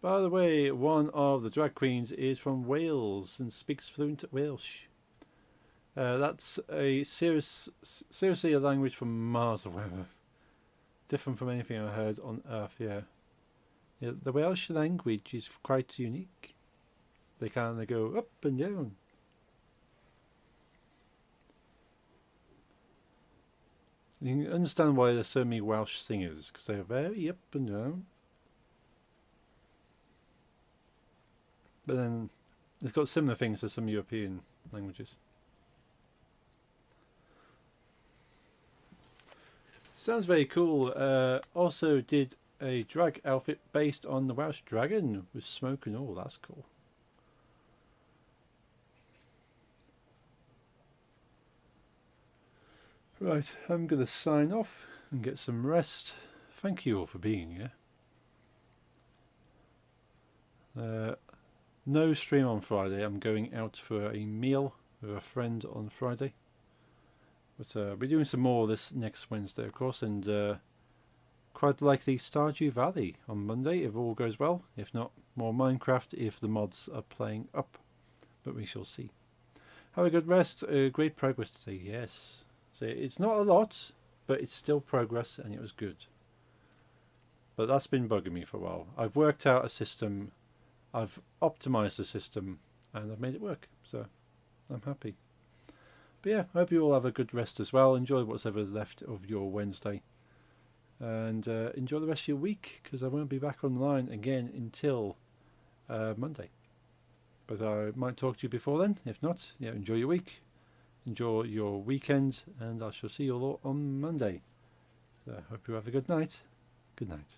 By the way, one of the drag queens is from Wales and speaks fluent Welsh. That's seriously a language from Mars or whatever. Different from anything I heard on Earth, yeah. The Welsh language is quite unique. They kind of go up and down. You can understand why there's so many Welsh singers, because they're very up and down. But then it's got similar things to some European languages. Sounds very cool. Also did a drag outfit based on the Welsh dragon with smoke and all. That's cool. Right, I'm going to sign off and get some rest. Thank you all for being here. No stream on Friday. I'm going out for a meal with a friend on Friday. But we're doing some more this next Wednesday, of course, and quite likely Stardew Valley on Monday if all goes well. If not, more Minecraft if the mods are playing up. But we shall see. Have a good rest. Great progress today, yes. So it's not a lot, but it's still progress, and it was good. But that's been bugging me for a while. I've worked out a system, I've optimized the system, and I've made it work. So I'm happy. But yeah, I hope you all have a good rest as well. Enjoy what's ever left of your Wednesday. And enjoy the rest of your week, because I won't be back online again until Monday. But I might talk to you before then. If not, yeah, enjoy your week. Enjoy your weekend, and I shall see you all on Monday. So I hope you have a good night. Good night.